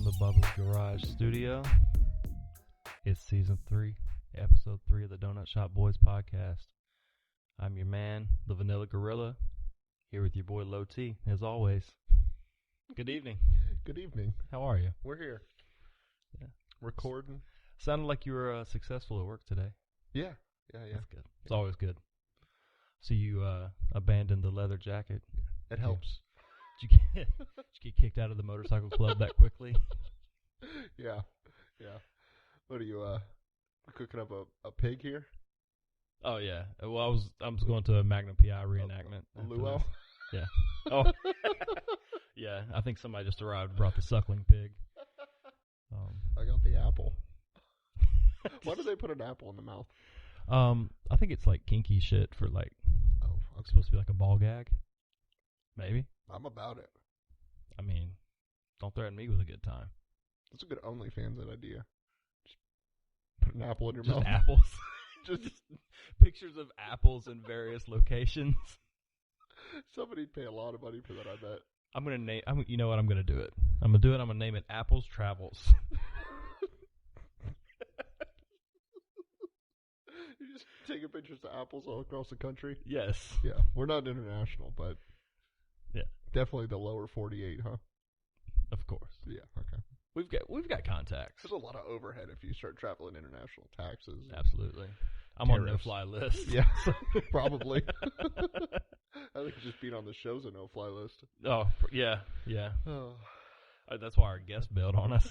from the Bubba's Garage Studio. It's season 3, episode 3 of the Donut Shop Boys podcast. I'm your man, the Vanilla Gorilla, here with your boy Low T, as always. Good evening. Good evening. How are you? We're here. Yeah. Recording. Sounded like you were successful at work today. Yeah. That's good. It's always good. So you abandoned the leather jacket. It helps. Did you get kicked out of the motorcycle club that quickly? Yeah. What are you cooking up a pig here? Oh yeah. Well, I was going to a Magnum PI reenactment. Luau? Yeah. Oh. Yeah. I think somebody just arrived and brought the suckling pig. I got the apple. Why do they put an apple in the mouth? I think it's like kinky shit for like. Oh, okay. It's supposed to be like a ball gag. Maybe. I'm about it. I mean, don't threaten me with a good time. That's a good OnlyFans idea. Just put an apple in your Just mouth. apples. just pictures of apples in various locations. Somebody'd pay a lot of money for that, I bet. I'm gonna name. You know what? I'm gonna do it. I'm gonna name it Apples Travels. You're just taking pictures of apples all across the country. Yes. Yeah, we're not international, but yeah, definitely the lower 48, huh? Of course. Yeah. Okay. We've got contacts. There's a lot of overhead if you start traveling international. Taxes. Absolutely. I'm Tariffs. on no-fly list. Yeah, probably. I think just being on the show's a no-fly list. Oh, yeah. Oh. That's why our guest bailed on us.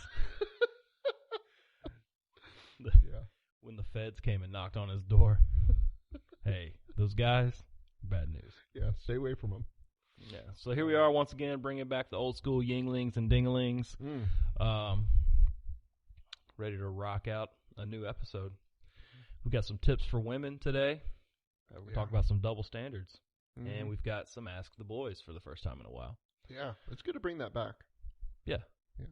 Yeah. When the feds came and knocked on his door. Hey, those guys, bad news. Yeah, stay away from them. Yeah, so here we are once again bringing back the old school Yinglings and Dinglings. Ready to rock out a new episode. We got some tips for women today. We're talking about some double standards. Mm-hmm. And we've got some Ask the Boys for the first time in a while. Yeah, it's good to bring that back. Yeah.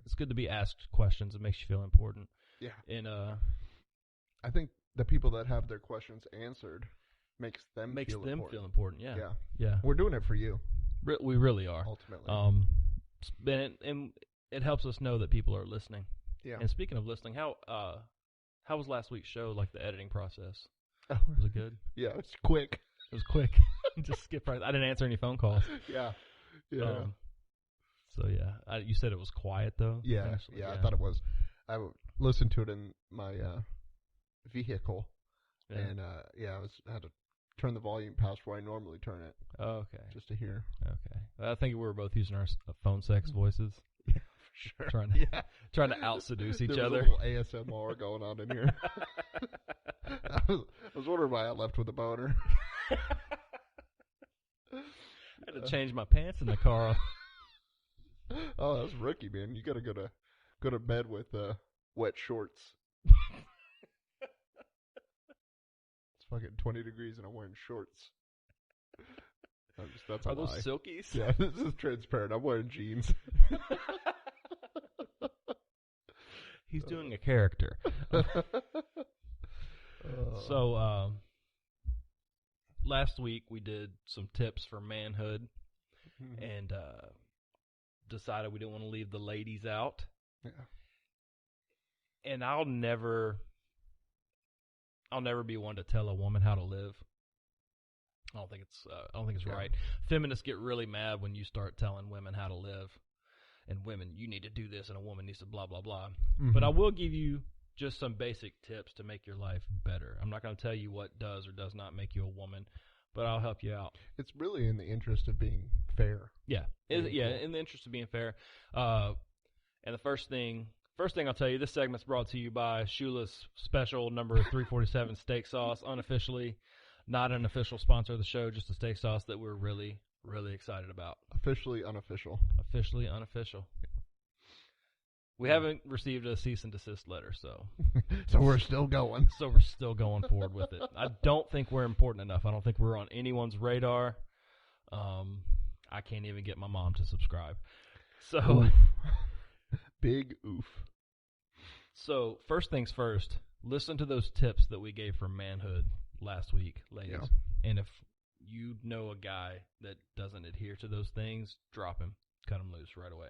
It's good to be asked questions. It makes you feel important. Yeah. And I think the people that have their questions answered makes them feel important. Yeah. We're doing it for you. We really are. Ultimately. And it helps us know that people are listening. Yeah. And speaking of listening, how was last week's show, like the editing process? Oh. Was it good? Yeah, it's quick. It was quick. Just skip right. I didn't answer any phone calls. Yeah. So yeah, you said it was quiet though. Yeah, actually, yeah. I thought it was. I listened to it in my vehicle, and I had to turn the volume past where I normally turn it. Oh, okay. Just to hear. Okay. I think we were both using our phone sex voices. Yeah, for sure. Trying to out seduce each other. There was a little ASMR going on in here. I was wondering why I left with a boner. I had to change my pants in the car. Oh, that's rookie, man. You got to go to bed with wet shorts. It's fucking 20 degrees and I'm wearing shorts. That's a Are lie. those silkies? Yeah, this is transparent. I'm wearing jeans. He's doing a character. So, last week we did some tips for manhood and decided we didn't want to leave the ladies out. Yeah. And I'll never be one to tell a woman how to live. I don't think it's right. Feminists get really mad when you start telling women how to live. And women, you need to do this, and a woman needs to blah, blah, blah. Mm-hmm. But I will give you just some basic tips to make your life better. I'm not going to tell you what does or does not make you a woman, but I'll help you out. It's really in the interest of being fair. Yeah. In the interest of being fair. And the first thing I'll tell you, this segment's brought to you by Shula's Special number 347 steak sauce, unofficially. Not an official sponsor of the show, just a steak sauce that we're really, really excited about. Officially unofficial. Officially unofficial. We haven't received a cease and desist letter, so. So we're still going. So we're still going forward with it. I don't think we're important enough. I don't think we're on anyone's radar. I can't even get my mom to subscribe. So. Oof. Big oof. So, first things first, listen to those tips that we gave for manhood last week, ladies. Yeah. And if you know a guy that doesn't adhere to those things, drop him. Cut him loose right away.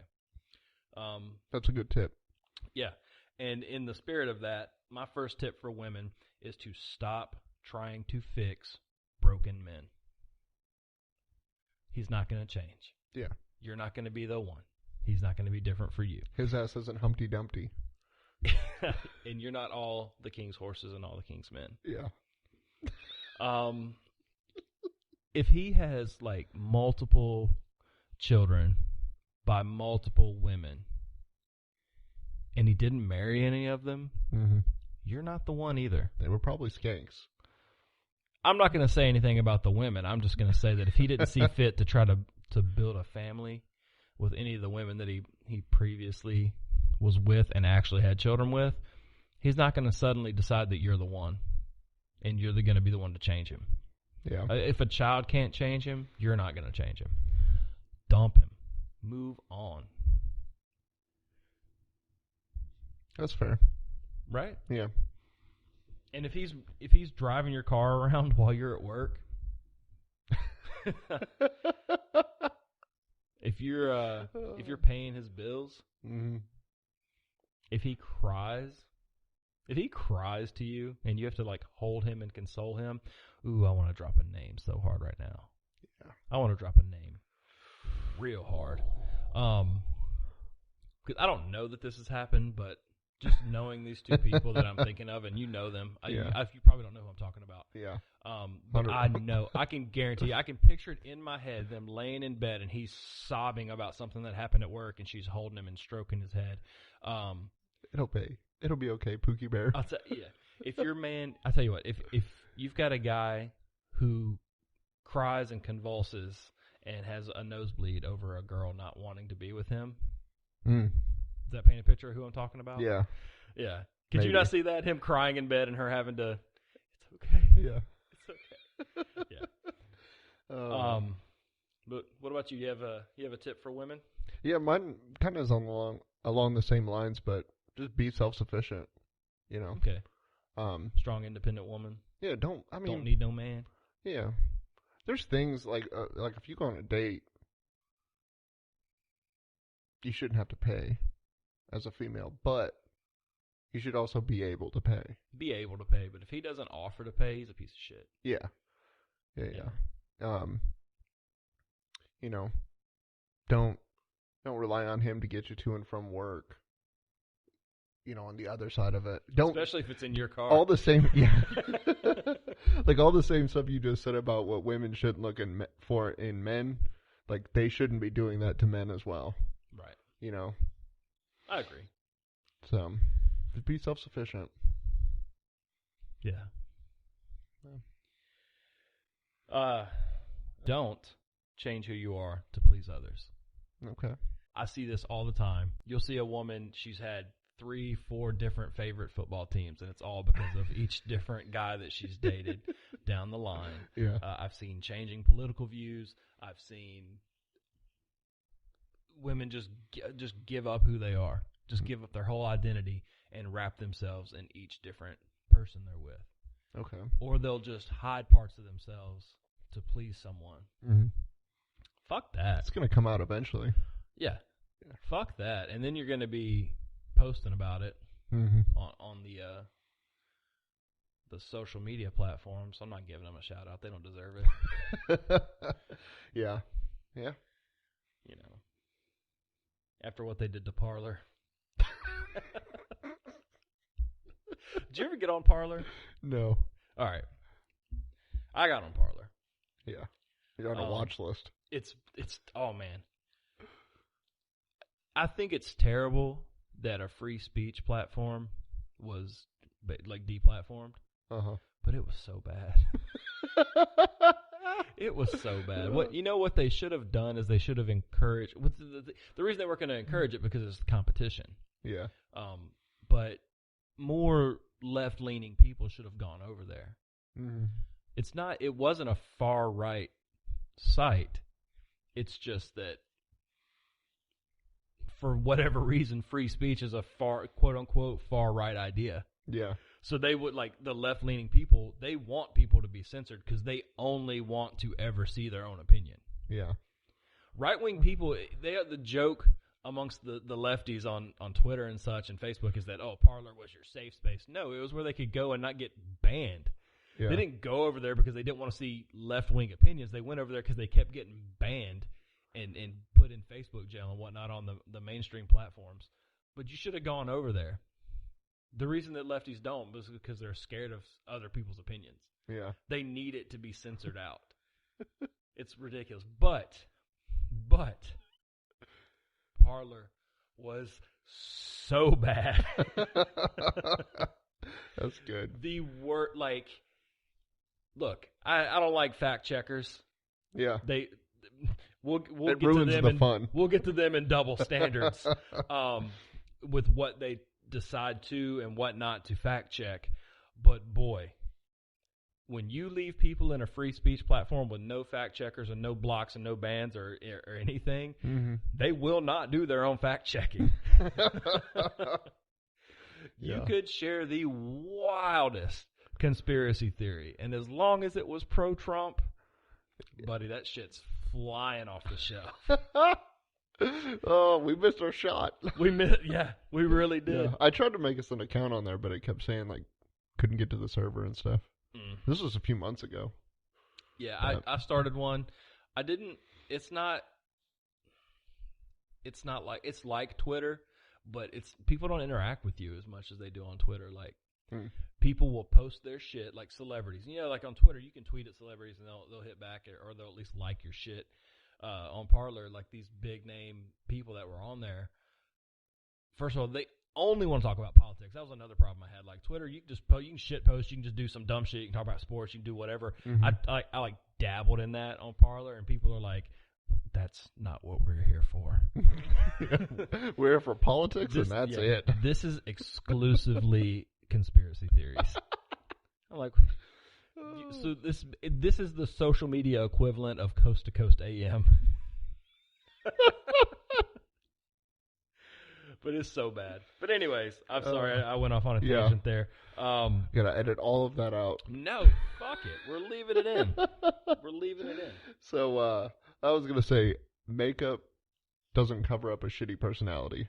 That's a good tip. Yeah. And in the spirit of that, my first tip for women is to stop trying to fix broken men. He's not going to change. Yeah. You're not going to be the one. He's not going to be different for you. His ass isn't Humpty Dumpty. And you're not all the king's horses and all the king's men. Yeah. If he has like multiple children by multiple women and he didn't marry any of them, you're not the one either. They were probably skanks. I'm not going to say anything about the women. I'm just going to say that if he didn't see fit to try to build a family with any of the women that he previously was with and actually had children with, he's not going to suddenly decide that you're the one and you're going to be the one to change him. Yeah. If a child can't change him, you're not going to change him. Dump him. Move on. That's fair. Right? Yeah. And if he's driving your car around while you're at work, if you're paying his bills, if he cries to you and you have to like hold him and console him, ooh, I want to drop a name so hard right now. Yeah. I want to drop a name real hard. 'Cause I don't know that this has happened, but just knowing these two people that I'm thinking of, and you know them, you probably don't know who I'm talking about. Yeah. But I know, I can guarantee you, I can picture it in my head, them laying in bed and he's sobbing about something that happened at work and she's holding him and stroking his head. It'll be okay, Pookie Bear. If your man, I tell you what, if you've got a guy who cries and convulses and has a nosebleed over a girl not wanting to be with him, does that paint a picture of who I'm talking about? Yeah. Yeah. Could you not see that? Him crying in bed and her having to, it's okay. Yeah. It's okay. Yeah. But what about you? You have a tip for women? Yeah, mine kind of is along the same lines, but just be self-sufficient, you know. Okay. Strong, independent woman. Yeah, don't need no man. Yeah. There's things like if you go on a date, you shouldn't have to pay as a female, but you should also be able to pay. Be able to pay, but if he doesn't offer to pay, he's a piece of shit. Yeah. Yeah. You know, don't rely on him to get you to and from work. You know, on the other side of it, especially if it's in your car. All the same, yeah. Like all the same stuff you just said about what women shouldn't look for in men, like they shouldn't be doing that to men as well. Right. You know. I agree. So, just be self-sufficient. Yeah. Don't change who you are to please others. Okay. I see this all the time. You'll see a woman, she's had 3-4 different favorite football teams, and it's all because of each different guy that she's dated down the line. Yeah. I've seen changing political views. I've seen women just give up who they are, just give up their whole identity and wrap themselves in each different person they're with. Okay. Or they'll just hide parts of themselves to please someone. Mm-hmm. Fuck that. It's going to come out eventually. Yeah. Fuck that. And then you're going to be posting about it on the social media platforms. I'm not giving them a shout out. They don't deserve it. Yeah. Yeah. You know, after what they did to Parler. Did you ever get on Parler? No. All right. I got on Parler. Yeah. You're on a watch list. It's oh man. I think it's terrible that a free speech platform was like deplatformed. But it was so bad. It was so bad. What they should have done is they should have encouraged. The reason they weren't going to encourage it because it's competition. Yeah. But more left-leaning people should have gone over there. Mm-hmm. It wasn't a far right site. It's just that for whatever reason, free speech is a quote unquote far right idea. Yeah. So they would, like, the left-leaning people, they want people to be censored because they only want to ever see their own opinion. Yeah. Right-wing people, the joke amongst the lefties on Twitter and such and Facebook is that, Parler was your safe space. No, it was where they could go and not get banned. Yeah. They didn't go over there because they didn't want to see left-wing opinions. They went over there because they kept getting banned and put in Facebook jail and whatnot on the mainstream platforms. But you should have gone over there. The reason that lefties don't is because they're scared of other people's opinions. Yeah. They need it to be censored out. It's ridiculous. But Parler was so bad. That's good. The word, look, I don't like fact checkers. Yeah. We'll it get ruins to them the fun. We'll get to them in double standards with what they decide to and what not to fact check. But boy, when you leave people in a free speech platform with no fact checkers and no blocks and no bans or anything, they will not do their own fact checking. You could share the wildest conspiracy theory, and as long as it was pro-Trump, buddy, that shit's flying off the shelf. Oh, we missed our shot. We really did. Yeah. I tried to make us an account on there, but it kept saying couldn't get to the server and stuff. This was a few months ago. Yeah, I started one. I didn't. It's not like Twitter, but people don't interact with you as much as they do on Twitter. People will post their shit like celebrities. On Twitter, you can tweet at celebrities and they'll hit back or they'll at least like your shit. On Parler, these big name people that were on there. First of all, they only want to talk about politics. That was another problem I had. Twitter, you can shit post, you can just do some dumb shit, you can talk about sports, you can do whatever. I dabbled in that on Parler, and people are like, that's not what we're here for. We're here for politics, and that's it. This is exclusively conspiracy theories. I'm like, so this is the social media equivalent of Coast to Coast AM. But it's so bad. But anyways, I'm sorry I went off on a tangent there. Gotta edit all of that out. No, fuck it. We're leaving it in. So I was gonna say, makeup doesn't cover up a shitty personality.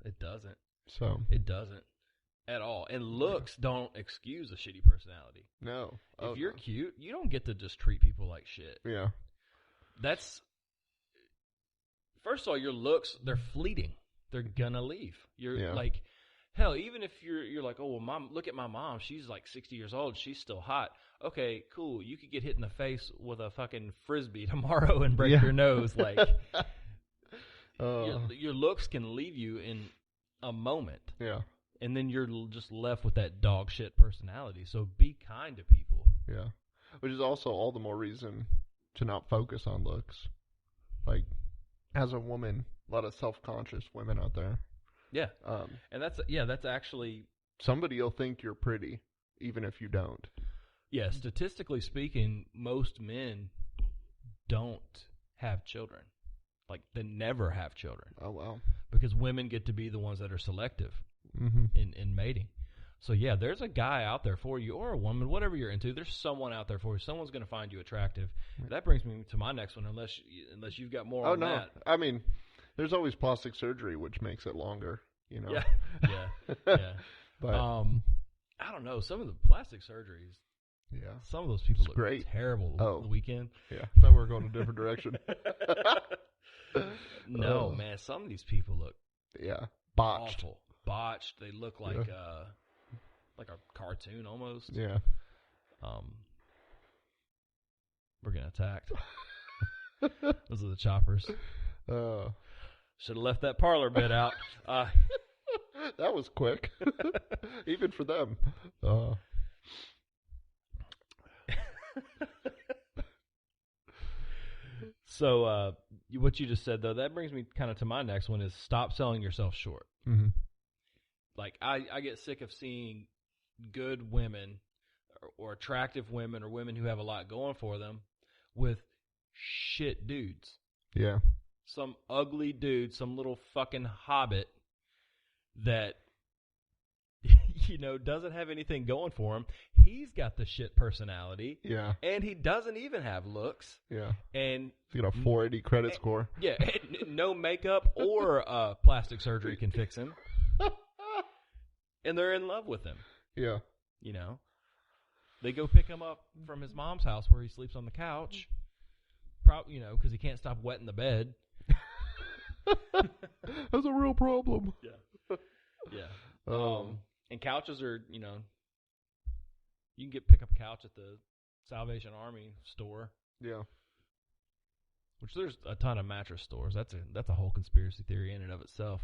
It doesn't. So it doesn't at all. And looks don't excuse a shitty personality. No. If you're cute, you don't get to just treat people like shit. Yeah. First of all, your looks, they're fleeting. They're gonna leave. You're hell, even if you're like, oh, well, mom, look at my mom. She's 60 years old. She's still hot. Okay, cool. You could get hit in the face with a fucking Frisbee tomorrow and break your nose. Your looks can leave you in a moment. Yeah. And then you're just left with that dog shit personality. So be kind to people. Yeah. Which is also all the more reason to not focus on looks. As a woman, a lot of self-conscious women out there. Yeah. And that's actually... Somebody will think you're pretty, even if you don't. Yeah, statistically speaking, most men don't have children. They never have children. Oh, wow. Because women get to be the ones that are selective in mating. So, yeah, there's a guy out there for you, or a woman, whatever you're into. There's someone out there for you. Someone's going to find you attractive. That brings me to my next one, unless you've got more on that. I mean, there's always plastic surgery, which makes it longer, Yeah. But I don't know. Some of the plastic surgeries, some of those people look great. Terrible on the weekend. Yeah, I thought we were going a different direction. No, man, some of these people look botched. Awful. Botched. They look like a cartoon almost. Yeah. We're getting attacked. Those are the choppers. Should have left that Parler bit out. That was quick. Even for them. So, what you just said, though, that brings me kind of to my next one is stop selling yourself short. Mm-hmm. I get sick of seeing good women or attractive women or women who have a lot going for them with shit dudes. Yeah. Some ugly dude, some little fucking hobbit that doesn't have anything going for him. He's got the shit personality. Yeah. And he doesn't even have looks. Yeah. And he's got a 480 credit score. Yeah. No makeup or plastic surgery can fix him. And they're in love with him. Yeah. They go pick him up from his mom's house where he sleeps on the couch. Because he can't stop wetting the bed. That's a real problem. Yeah. Yeah. And couches are, you can pick up a couch at the Salvation Army store. Yeah. Which there's a ton of mattress stores. That's a whole conspiracy theory in and of itself.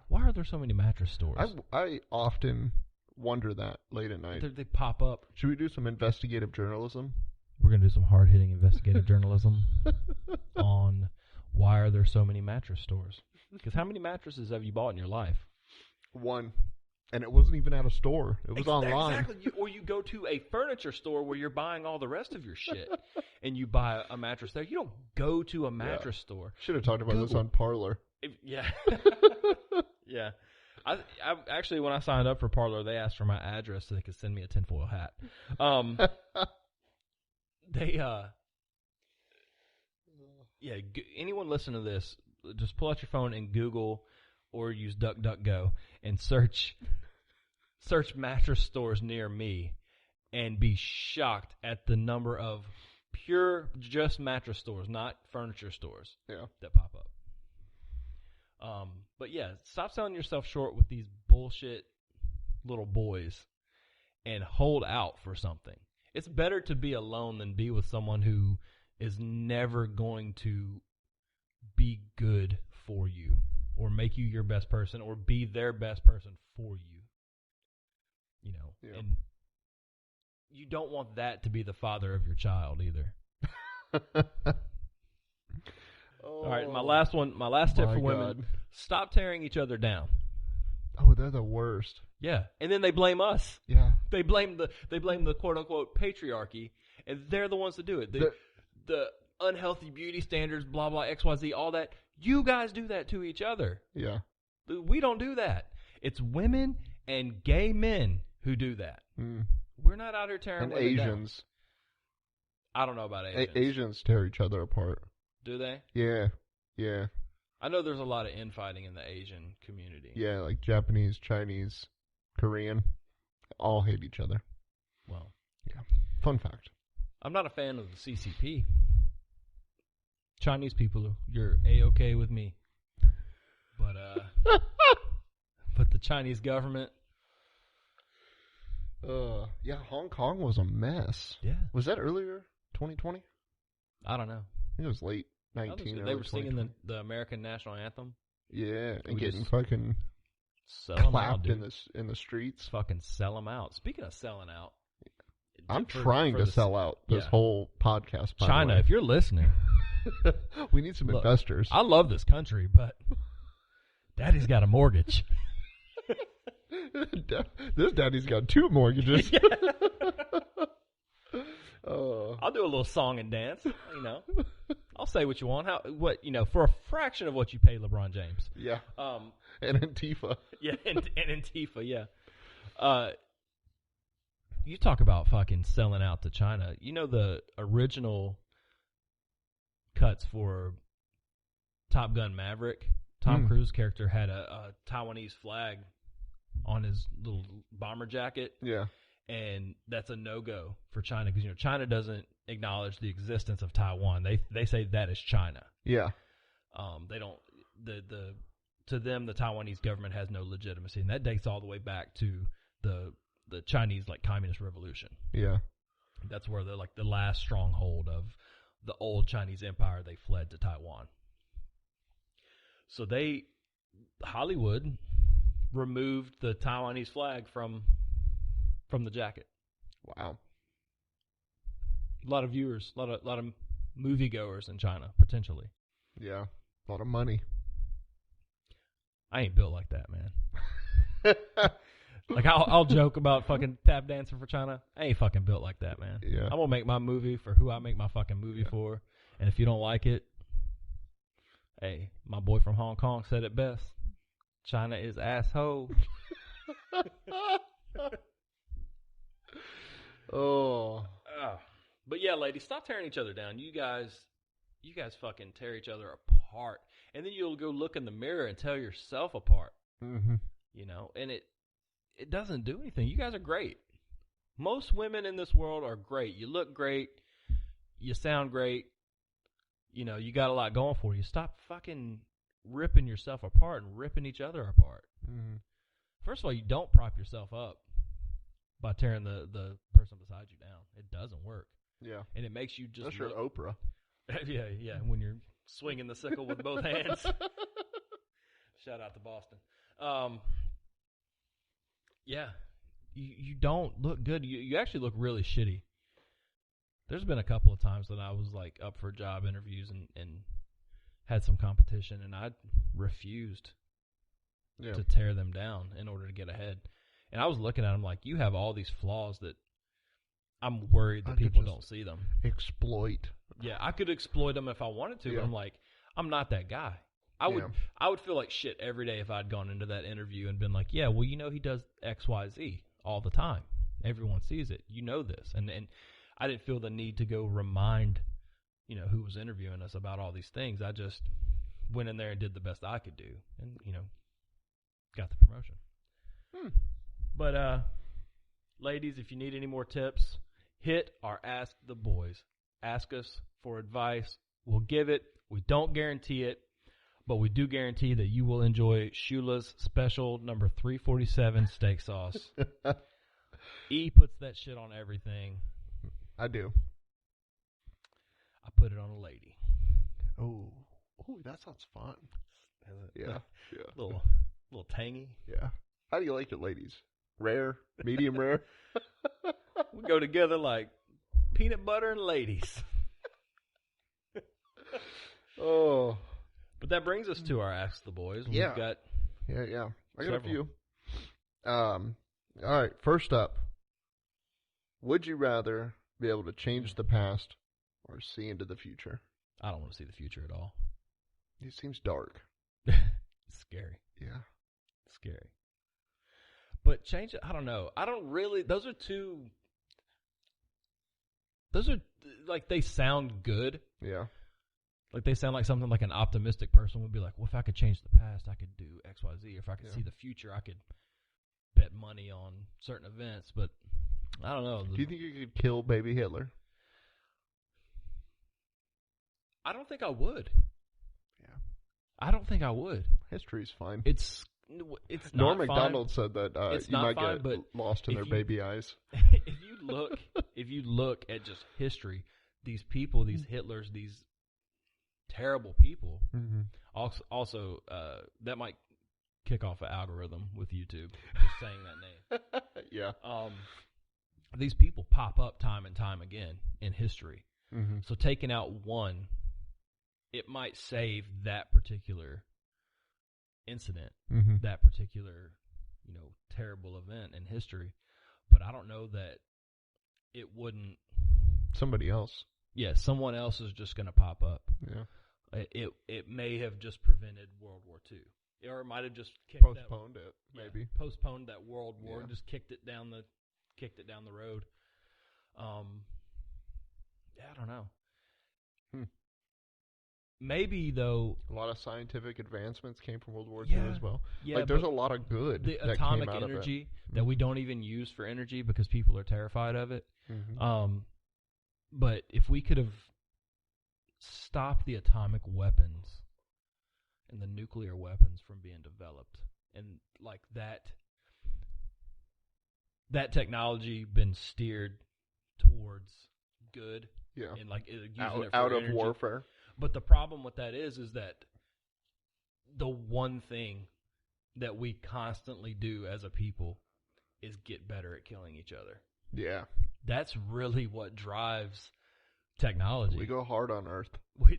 Why are there so many mattress stores? I often wonder that late at night. They pop up. Should we do some investigative journalism? We're going to do some hard-hitting investigative journalism on why are there so many mattress stores. Because how many mattresses have you bought in your life? One. And it wasn't even at a store. It was online. Exactly. Or you go to a furniture store where you're buying all the rest of your shit, and you buy a mattress there. You don't go to a mattress store. Should have talked about this on Parler. Yeah. Yeah. I actually, when I signed up for Parler, they asked for my address so they could send me a tinfoil hat. Anyone listen to this, just pull out your phone and Google or use DuckDuckGo and search mattress stores near me and be shocked at the number of pure just mattress stores, not furniture stores, that pop up. But yeah, stop selling yourself short with these bullshit little boys and hold out for something. It's better to be alone than be with someone who is never going to be good for you or make you your best person or be their best person for you. And you don't want that to be the father of your child either. All right, my last tip for women, stop tearing each other down. Oh, they're the worst. Yeah, and then they blame us. Yeah. They blame the quote unquote patriarchy, and they're the ones that do it. The unhealthy beauty standards, blah blah, XYZ, all that. You guys do that to each other. Yeah. We don't do that. It's women and gay men who do that. Mm. We're not out here tearing women Asians. down. I don't know about Asians. Asians tear each other apart. Do they? Yeah. Yeah. I know there's a lot of infighting in the Asian community. Yeah, like Japanese, Chinese, Korean, all hate each other. Well, yeah. Fun fact. I'm not a fan of the CCP. Chinese people, you're A-okay with me. But the Chinese government. Yeah, Hong Kong was a mess. Yeah. Was that earlier? 2020? I don't know. I think it was late 19. They were singing the American national anthem. Yeah, and getting fucking clapped in the streets. Fucking sell them out. Speaking of selling out, I'm trying to sell out this whole podcast. China, if you're listening, we need some investors. I love this country, but Daddy's got a mortgage. This daddy's got 2 mortgages. I'll do a little song and dance. I'll say what you want. For a fraction of what you pay LeBron James. Yeah. And Antifa. Yeah, and Antifa. Yeah. You talk about fucking selling out to China. The original cuts for Top Gun Maverick. Tom Cruise character had a Taiwanese flag on his little bomber jacket. Yeah. And that's a no-go for China because, China doesn't acknowledge the existence of Taiwan. They say that is China. Yeah. They don't, to them, the Taiwanese government has no legitimacy. And that dates all the way back to the Chinese, communist revolution. Yeah. That's where the last stronghold of the old Chinese empire, they fled to Taiwan. So Hollywood removed the Taiwanese flag from the jacket. Wow. A lot of viewers, a lot of moviegoers in China, potentially. Yeah. A lot of money. I ain't built like that, man. I'll joke about fucking tap dancing for China. I ain't fucking built like that, man. Yeah. I'm gonna make my movie for who I make my fucking movie for. And if you don't like it, hey, my boy from Hong Kong said it best. China is asshole. Oh. But yeah, ladies, stop tearing each other down. You guys fucking tear each other apart. And then you'll go look in the mirror and tear yourself apart. Mm-hmm. You know, and it doesn't do anything. You guys are great. Most women in this world are great. You look great. You sound great. You know, you got a lot going for you. Stop fucking ripping yourself apart and ripping each other apart. Mm-hmm. First of all, you don't prop yourself up by tearing the person beside you down. It doesn't work. Yeah. And it makes you just That's your Oprah. yeah, when you're swinging the sickle with both hands. Shout out to Boston. Yeah, you don't look good. You actually look really shitty. There's been a couple of times that I was like up for job interviews and had some competition, and I refused to tear them down in order to get ahead. And I was looking at them like, you have all these flaws that I'm worried that people don't see them. Exploit. Yeah, I could exploit them if I wanted to, but I'm like, I'm not that guy. I would feel like shit every day if I'd gone into that interview and been like, yeah, well, you know, he does X, Y, Z all the time. Everyone sees it. You know this. And I didn't feel the need to go remind, you know, who was interviewing us about all these things. I just went in there and did the best I could do and, you know, got the promotion. But, ladies, if you need any more tips, hit or ask the boys. Ask us for advice. We'll give it. We don't guarantee it, but we do guarantee that you will enjoy Shula's special number 347 steak sauce. E puts that shit on everything. I do. I put it on a lady. Oh, that sounds fun. Yeah. Little tangy. Yeah. How do you like it, ladies? Rare? Medium rare? We go together like peanut butter and ladies. Oh. But that brings us to our Ask the Boys. Yeah. We've got I got a few. All right. First up, would you rather be able to change the past or see into the future? I don't want to see the future at all. It seems dark. It's scary. Yeah. Scary. But change it, I don't know. I don't really, those are like, they sound good. Yeah. Like, they sound like something like an optimistic person would be like, well, if I could change the past, I could do X, Y, Z. Or if I could see the future, I could bet money on certain events. But I don't know. Do you think you could kill baby Hitler? I don't think I would. Yeah. I don't think I would. History's fine. It's Norm not Macdonald said that you might fine, get lost in their baby eyes. If you look at just history, these people, these Hitlers, these terrible people. Mm-hmm. Also, that might kick off an algorithm with YouTube. Just saying that name. Yeah. These people pop up time and time again in history. Mm-hmm. So taking out one, it might save that particular incident, that particular, you know, terrible event in history. But I don't know that it wouldn't. Somebody else. Yeah, someone else is just going to pop up. Yeah. It may have just prevented World War II. Or it might have just postponed it, maybe. Yeah, postponed that World War, just kicked it down the road. Yeah, I don't know. Maybe, though, a lot of scientific advancements came from World War II as well. Yeah, like, there's a lot of good the that atomic came out energy of it. that we don't even use for energy because people are terrified of it. But if we could have stopped the atomic weapons and the nuclear weapons from being developed, and like that technology been steered towards good, and like using it for out energy. of warfare. But the problem with that is that the one thing that we constantly do as a people is get better at killing each other. Yeah. That's really what drives technology. We go hard on Earth. You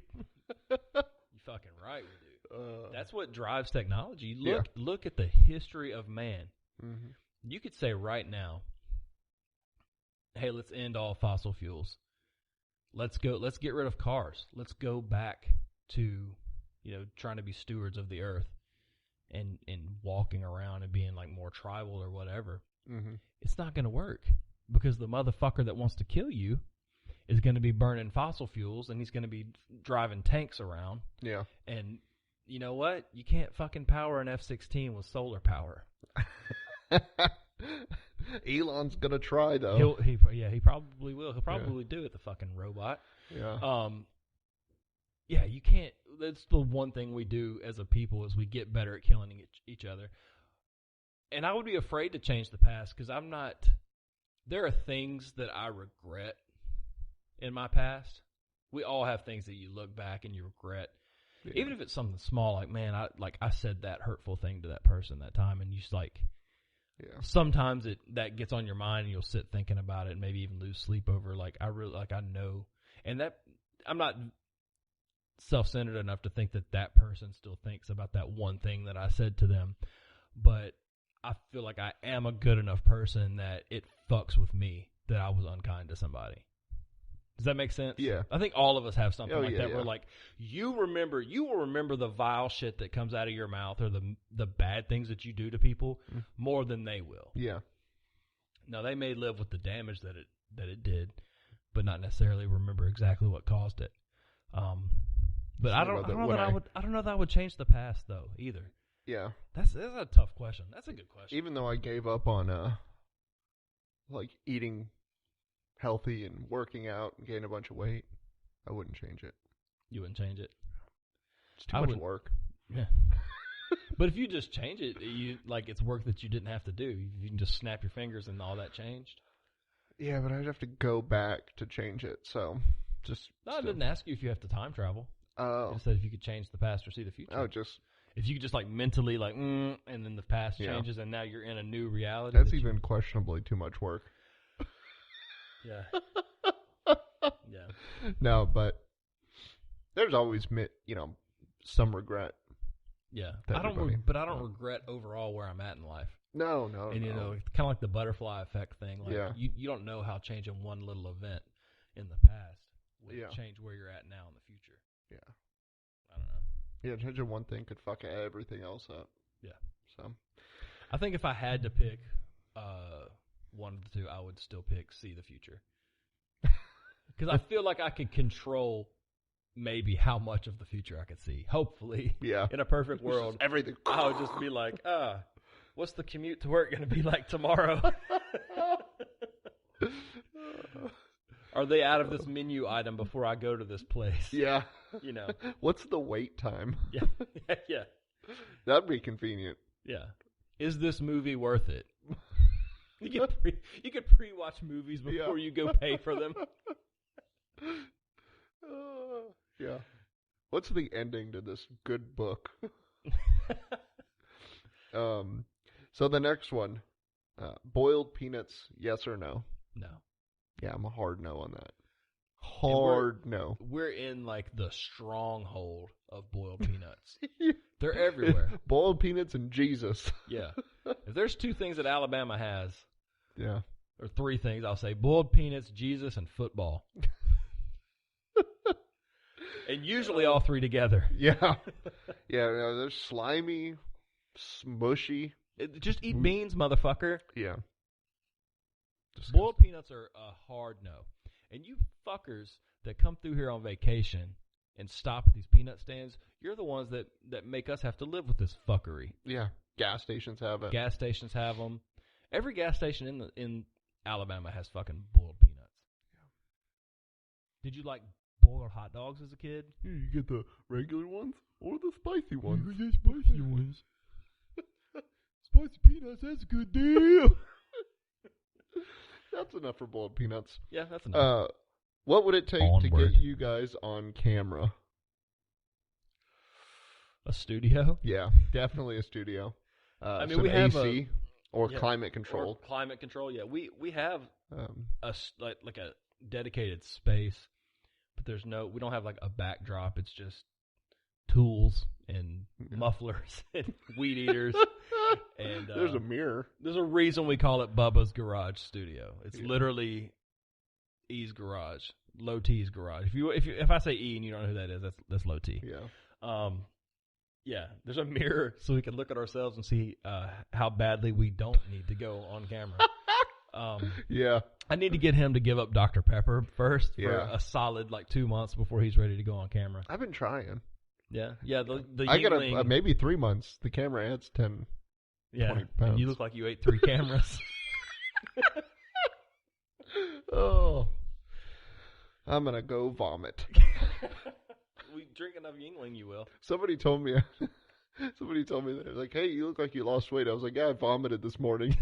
fucking right we do. That's what drives technology. Look at the history of man. Mm-hmm. You could say right now, hey, let's end all fossil fuels. Let's get rid of cars. Let's go back to, you know, trying to be stewards of the earth and walking around and being like more tribal or whatever. Mm-hmm. It's not going to work. because the motherfucker that wants to kill you is going to be burning fossil fuels, and he's going to be driving tanks around. Yeah. And you know what? You can't fucking power an F-16 with solar power. Elon's gonna try though. He probably will. He'll probably do it. The fucking robot. Yeah. Yeah, you can't. That's the one thing we do as a people is we get better at killing each other. And I would be afraid to change the past because I'm not. There are things that I regret in my past. We all have things that you look back and you regret. Yeah. Even if it's something small, like, man, I said that hurtful thing to that person that time, and you just like, yeah. Sometimes that gets on your mind, and you'll sit thinking about it, and maybe even lose sleep over. Like, I know, and that I'm not self-centered enough to think that person still thinks about that one thing that I said to them, but I feel like I am a good enough person that it fucks with me that I was unkind to somebody. Does that make sense? Yeah. I think all of us have something that. Yeah. Where like you will remember the vile shit that comes out of your mouth or the bad things that you do to people more than they will. Yeah. Now they may live with the damage that it did, but not necessarily remember exactly what caused it. But I don't know that I would change the past though either. Yeah. That's a tough question. That's a good question. Even though I gave up on like eating healthy and working out and gaining a bunch of weight, I wouldn't change it. You wouldn't change it? It's too much work. Yeah. But if you just change it, it's work that you didn't have to do. You can just snap your fingers and all that changed. Yeah, but I'd have to go back to change it. So I didn't ask you if you have to time travel. Oh. I just said if you could change the past or see the future. Oh, just if you could just like mentally and then the past changes and now you're in a new reality. That's even questionably too much work. Yeah. Yeah. No, but there's always some regret. Yeah. I don't regret overall where I'm at in life. No. And it's kind of like the butterfly effect thing. Like you don't know how changing one little event in the past will change where you're at now in the future. Yeah. I don't know. Yeah, changing one thing could fuck everything else up. Yeah. So I think if I had to pick one of the two, I would still pick see the future. Because I feel like I could control maybe how much of the future I could see. Hopefully. Yeah. In a perfect world. Everything. I would just be like, what's the commute to work going to be like tomorrow? Are they out of this menu item before I go to this place? Yeah. What's the wait time? Yeah. Yeah. That'd be convenient. Yeah. Is this movie worth it? You could pre-watch movies before you go pay for them. Yeah. What's the ending to this good book? So the next one, boiled peanuts, yes or no? No. Yeah, I'm a hard no on that. Hard no. We're in like the stronghold of boiled peanuts. They're everywhere. Boiled peanuts and Jesus. Yeah. If there's two things that Alabama has, or three things, I'll say boiled peanuts, Jesus, and football. And usually all three together. Yeah. Yeah, they're slimy, smushy. Just eat beans, motherfucker. Yeah. Disgusting. Boiled peanuts are a hard no. And you fuckers that come through here on vacation and stop at these peanut stands, you're the ones that make us have to live with this fuckery. Yeah. Gas stations have it. Gas stations have them. Every gas station in Alabama has fucking boiled peanuts. Yeah. Did you like boiled hot dogs as a kid? Yeah, you get the regular ones or the spicy ones. You get the spicy ones. Spicy peanuts, that's a good deal. That's enough for boiled peanuts. Yeah, that's enough. What would it take to get you guys on camera? A studio? Yeah, definitely a studio. I mean, we have AC or climate control. Or climate control, yeah. We have like a dedicated space, but we don't have like a backdrop. It's just tools and mufflers and weed eaters. And there's a mirror. There's a reason we call it Bubba's Garage Studio. It's literally E's Garage, Low T's Garage. If I say E and you don't know who that is, that's Low T. Yeah. Yeah. There's a mirror so we can look at ourselves and see how badly we don't need to go on camera. Yeah. I need to get him to give up Dr. Pepper first for Yeah. a solid 2 months before he's ready to go on camera. I've been trying. Yeah. The I got Yingling, maybe 3 months. The camera adds 10, 20 and pounds. you look like you ate 3 cameras. Oh. I'm going to go vomit. We drink enough Yingling, you will. Somebody told me that, like, hey, you look like you lost weight. I was like, yeah, I vomited this morning.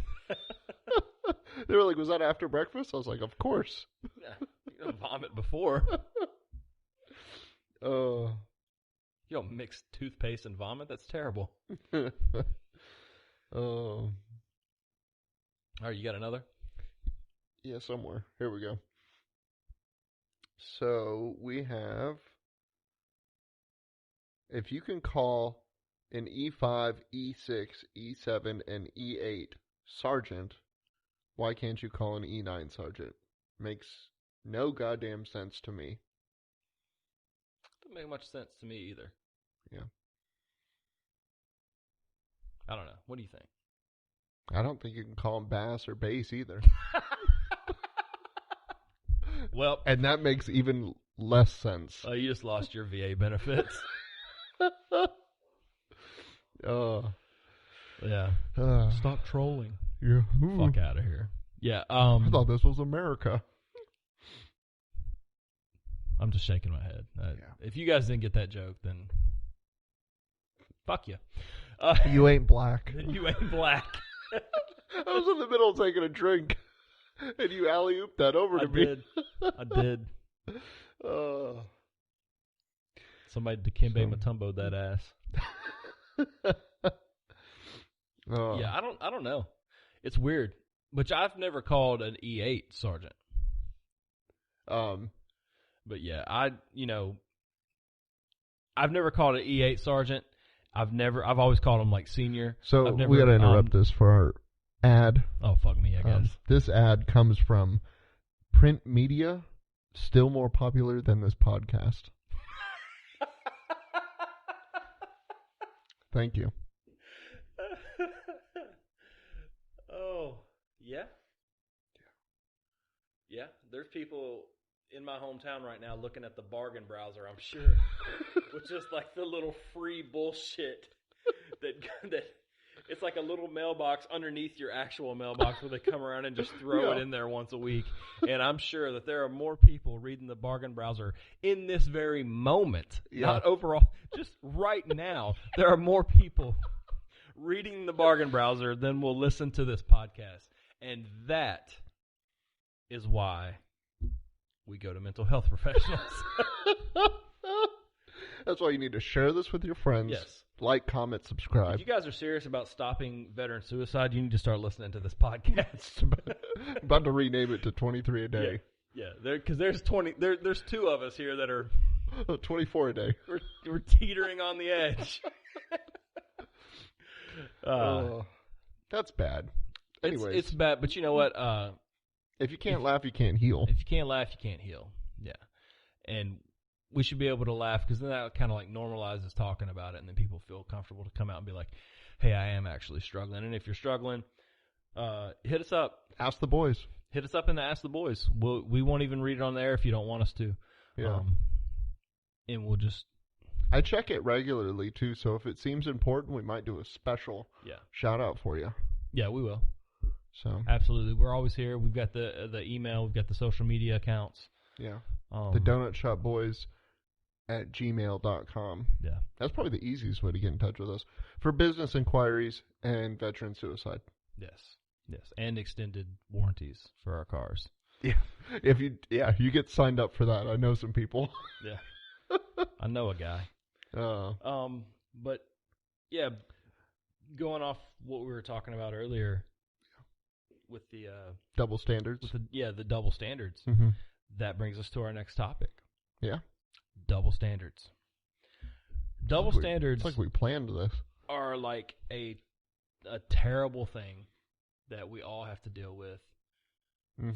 They were like, was that after breakfast? I was like, of course. Yeah, you don't vomit before. Oh. You don't mix toothpaste and vomit? That's terrible. Oh. All right, you got another? Yeah, somewhere. Here we go. So we have, if you can call an E5, E6, E7, and E8 sergeant, why can't you call an E9 sergeant? Makes no goddamn sense to me. Doesn't make much sense to me either. Yeah. I don't know. What do you think? I don't think you can call him bass or bass either. Well, and that makes even less sense. You just lost your VA benefits. Yeah. Stop trolling. Yeah. Fuck out of here. Yeah. I thought this was America. I'm just shaking my head. If you guys didn't get that joke, then fuck you. You ain't black. Then you ain't black. I was in the middle of taking a drink, and you alley-ooped that over to me. I did. Somebody Dikembe Mutombo that ass. Yeah, I don't know. It's weird. Which I've never called an E8 sergeant. But yeah, I've never called an E8 sergeant. I've always called him senior. So we gotta interrupt this for our ad. Oh, fuck me, I guess. This ad comes from print media, still more popular than this podcast. Thank you. Oh, yeah? Yeah, there's people in my hometown right now looking at the bargain browser, I'm sure, with just the little free bullshit that it's like a little mailbox underneath your actual mailbox where they come around and just throw it in there once a week. And I'm sure that there are more people reading the bargain browser in this very moment, not overall, just right now. There are more people reading the bargain browser than will listen to this podcast. And that is why we go to mental health professionals. That's why you need to share this with your friends. Yes. Like, comment, subscribe. If you guys are serious about stopping veteran suicide, you need to start listening to this podcast. About to rename it to 23 a day. Yeah, because there's 20. There's two of us here that are 24 a day. We're teetering on the edge. That's bad. Anyways, it's bad, but you know what? If you can't laugh, you can't heal. If you can't laugh, you can't heal. Yeah, and we should be able to laugh because then that kind of normalizes talking about it, and then people feel comfortable to come out and be like, "Hey, I am actually struggling." And if you're struggling, hit us up. Ask the boys. Hit us up in the Ask the Boys. We won't even read it on the air if you don't want us to. Yeah. And we'll just. I check it regularly too, so if it seems important, we might do a special shout out for you. Yeah, we will. So absolutely, we're always here. We've got the email, we've got the social media accounts. Yeah. The Donut Shop Boys at gmail.com. Yeah. That's probably the easiest way to get in touch with us for business inquiries and veteran suicide. Yes. And extended warranties for our cars. Yeah. You get signed up for that. I know some people. Yeah. I know a guy. But yeah, going off what we were talking about earlier with the double standards. The double standards. Mm-hmm. That brings us to our next topic. Yeah. Double standards. Double standards. It's like we planned this. Are like a terrible thing that we all have to deal with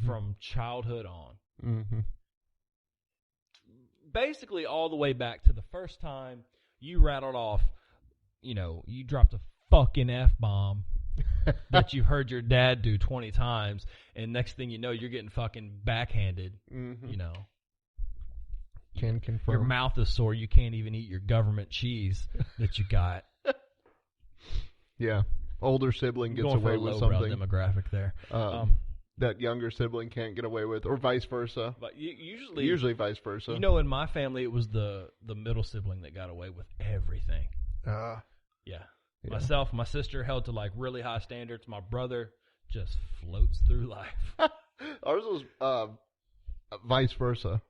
from childhood on. Mm-hmm. Basically all the way back to the first time you rattled off, you dropped a fucking F-bomb that you've heard your dad do 20 times, and next thing you know, you're getting fucking backhanded. You know, Can confirm. your mouth is sore. You can't even eat your government cheese that you got. Yeah, older sibling gets Going away for a with lowbrow something demographic there. that younger sibling can't get away with, or vice versa. But usually Vice versa. You know, in my family, it was the middle sibling that got away with everything. Yeah. Myself, my sister held to like really high standards. My brother just floats through life. Ours was vice versa.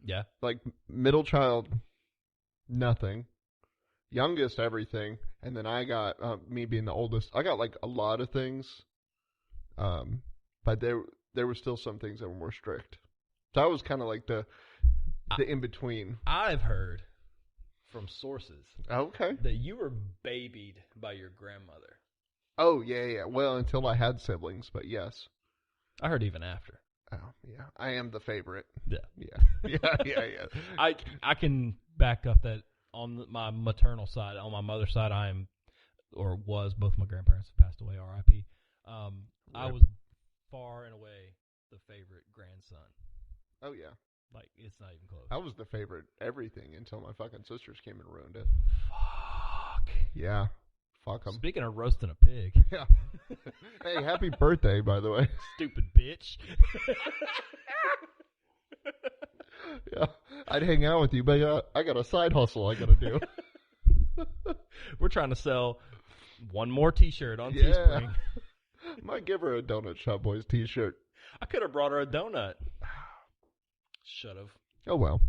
Yeah. Like middle child, nothing. Youngest, everything. And then I got, me being the oldest, I got like a lot of things. But there were still some things that were more strict. So I was kind of like the in-between. I've heard from sources Okay. that you were babied by your grandmother. Oh, yeah. Well, until I had siblings, but yes. I heard even after. Oh, yeah. I am the favorite. Yeah. Yeah. I can back up that on my maternal side, on my mother's side, I am, or was, both my grandparents have passed away, R.I.P. I was far and away the favorite grandson. Oh, yeah. Like, it's not even close. I was the favorite everything until my fucking sisters came and ruined it. Fuck. Yeah. Fuck them. Speaking of roasting a pig. Yeah. Hey, happy birthday, by the way. Stupid bitch. Yeah. I'd hang out with you, but I got a side hustle I got to do. We're trying to sell one more t-shirt on Teespring. Might give her a Donut Shop Boys t-shirt. I could have brought her a donut. Should have. Oh, well.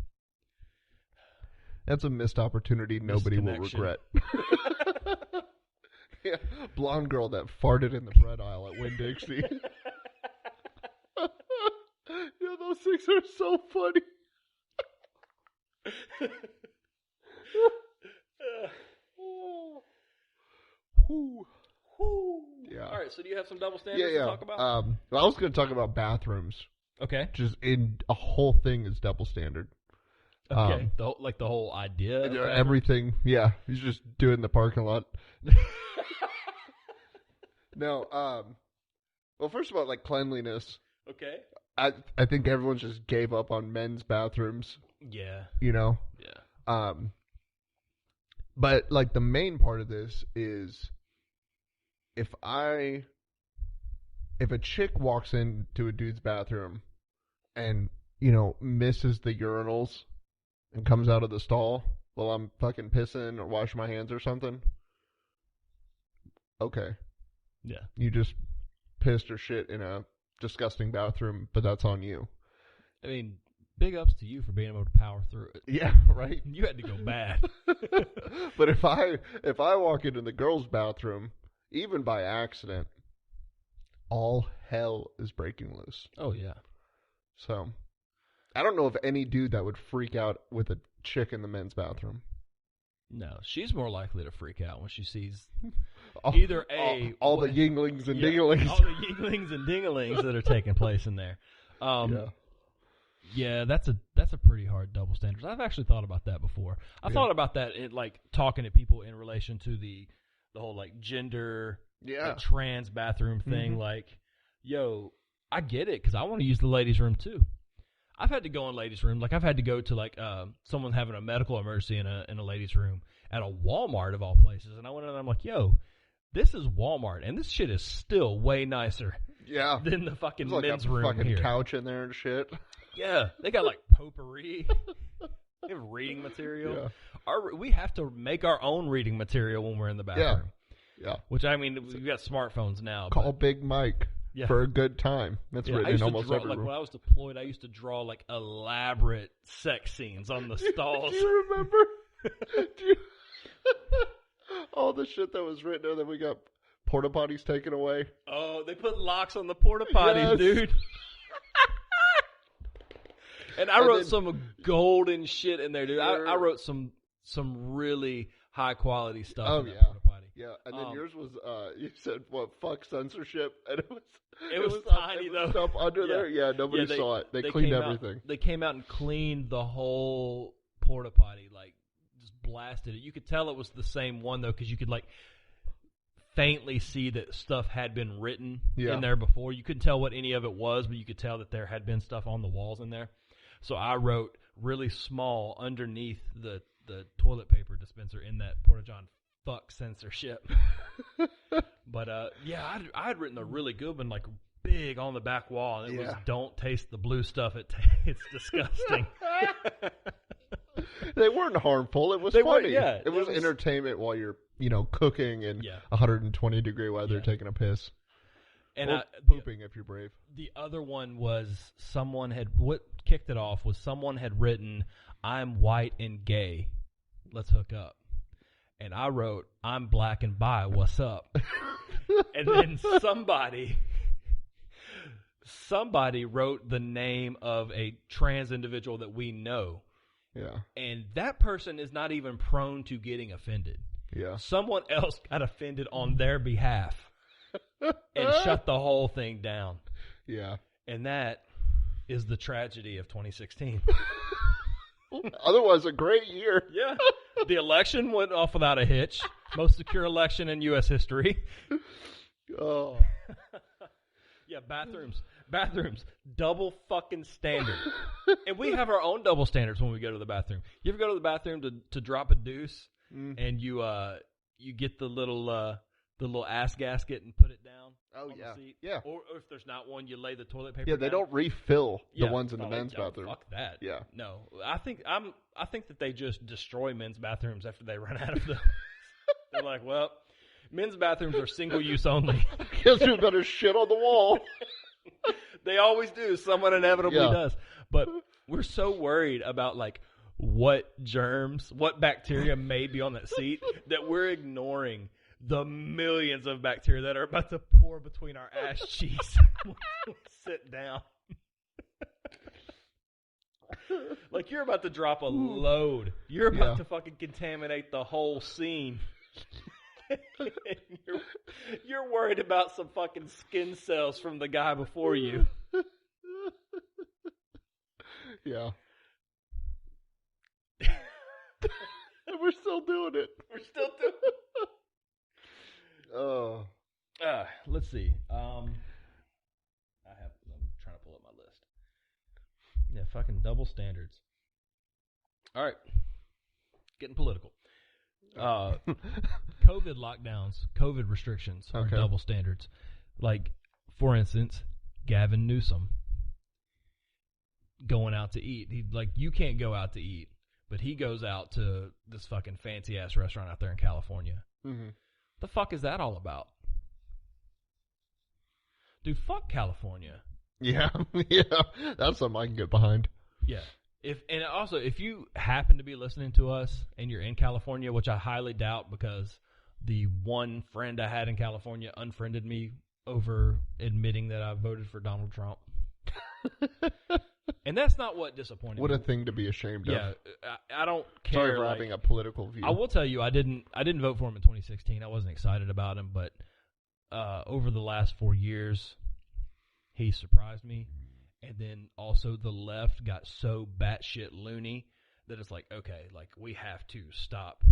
That's a missed opportunity nobody will regret. Yeah, blonde girl that farted in the bread aisle at Winn-Dixie. Yeah, those things are so funny. Yeah. All right, so do you have some double standards to talk about? Well, I was going to talk about bathrooms. Okay. Just in a whole thing is double standard. Okay. The whole idea of everything. Yeah. He's just doing the parking lot. No. Well, first of all, like cleanliness. Okay. I think everyone just gave up on men's bathrooms. Yeah. You know? Yeah. But like the main part of this is if a chick walks into a dude's bathroom and, you know, misses the urinals and comes out of the stall while I'm fucking pissing or washing my hands or something, okay. Yeah. You just pissed or shit in a disgusting bathroom, but that's on you. I mean, big ups to you for being able to power through it. Yeah, right? You had to go bad. But if I walk into the girls' bathroom, even by accident, all hell is breaking loose. Oh, yeah. So, I don't know of any dude that would freak out with a chick in the men's bathroom. No, she's more likely to freak out when she sees All the yinglings and dinglings. All the yinglings and dinglings that are taking place in there. Yeah, that's a pretty hard double standard. I've actually thought about that before. I thought about that in like talking to people in relation to the whole like gender, like, trans bathroom thing. Mm-hmm. Like, yo, I get it because I want to use the ladies' room too. I've had to go in ladies' room. Like I've had to go to like someone having a medical emergency in a ladies' room at a Walmart of all places, and I went in and I'm like, yo, this is Walmart, and this shit is still way nicer. Yeah. Than the fucking like men's a room fucking here. Couch in there and shit. Yeah, they got like potpourri. They have reading material. Yeah. We have to make our own reading material when we're in the bathroom. Yeah. Which, I mean, we've got smartphones now. Call Big Mike for a good time. That's written in almost every room. Like when I was deployed, I used to draw like elaborate sex scenes on the stalls. Do you remember? All the shit that was written and then we got porta potties taken away. Oh, they put locks on the porta potties, dude. And I wrote some golden shit in there, dude. I wrote some really high quality stuff. Oh, in that porta potty. Yeah, and then yours was you said what? Fuck censorship, and it was tiny though. Stuff under there. Yeah, nobody saw it. They cleaned everything. They came out and cleaned the whole porta potty, like just blasted it. You could tell it was the same one though, because you could like faintly see that stuff had been written Yeah. in there before. You couldn't tell what any of it was, but you could tell that there had been stuff on the walls in there. So I wrote really small underneath the toilet paper dispenser in that Porta-John, fuck censorship. But yeah, I'd written a really good one, like big on the back wall, and it was, don't taste the blue stuff. It's disgusting. They weren't harmful. It was funny. It was entertainment while you're, cooking in 120 degree weather, taking a piss. And or pooping if you're brave. The other one was what kicked it off was someone had written, "I'm white and gay. Let's hook up." And I wrote, "I'm black and bi. What's up?" And then somebody wrote the name of a trans individual that we know. Yeah. And that person is not even prone to getting offended. Yeah. Someone else got offended on their behalf and shut the whole thing down. Yeah. And that is the tragedy of 2016. Otherwise, a great year. Yeah. The election went off without a hitch. Most secure election in U.S. history. Oh. Yeah, bathrooms, double fucking standard. And we have our own double standards when we go to the bathroom. You ever go to the bathroom to drop a deuce, and you get the little ass gasket and put it down? Oh, on yeah. the seat? Yeah. Or if there's not one, you lay the toilet paper Yeah, they down. don't refill the ones in the men's don't. bathroom. Fuck that. Yeah. No. I think that they just destroy men's bathrooms after they run out of them. They're like, well, men's bathrooms are single use only. Guess we better shit on the wall. They always do. Someone inevitably does. But we're so worried about like what germs, what bacteria may be on that seat that we're ignoring the millions of bacteria that are about to pour between our ass cheeks when we sit down. Like you're about to drop a load. You're about to fucking contaminate the whole scene. You're worried about some fucking skin cells from the guy before you. Yeah. And we're still doing it. We're still doing it. Oh. Let's see. I'm trying to pull up my list. Yeah, fucking double standards. All right. Getting political. COVID lockdowns, COVID restrictions are double standards. Like, for instance, Gavin Newsom going out to eat. You can't go out to eat, but he goes out to this fucking fancy ass restaurant out there in California. Mm-hmm. The fuck is that all about? Dude, fuck California. Yeah, yeah. That's something I can get behind. Yeah. If you happen to be listening to us and you're in California, which I highly doubt because the one friend I had in California unfriended me over admitting that I voted for Donald Trump. And that's not what disappointed me. What a thing to be ashamed of. Yeah, I don't care. Sorry for having a political view. I will tell you, I didn't vote for him in 2016. I wasn't excited about him, but over the last 4 years, he surprised me. And then also the left got so batshit loony that it's like, okay, like we have to stop.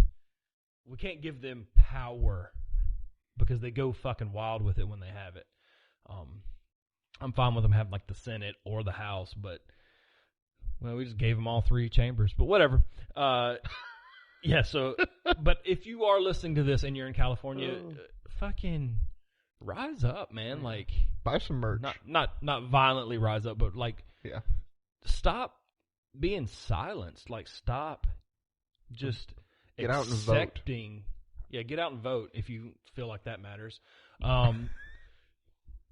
We can't give them power because they go fucking wild with it when they have it. I'm fine with them having like the Senate or the House, but well, we just gave them all 3 chambers, but whatever. Yeah. So, but if you are listening to this and you're in California, fucking rise up, man. Like, buy some merch. Not violently rise up, but like, stop being silenced. Like, stop just get out and vote. Yeah, get out and vote if you feel like that matters.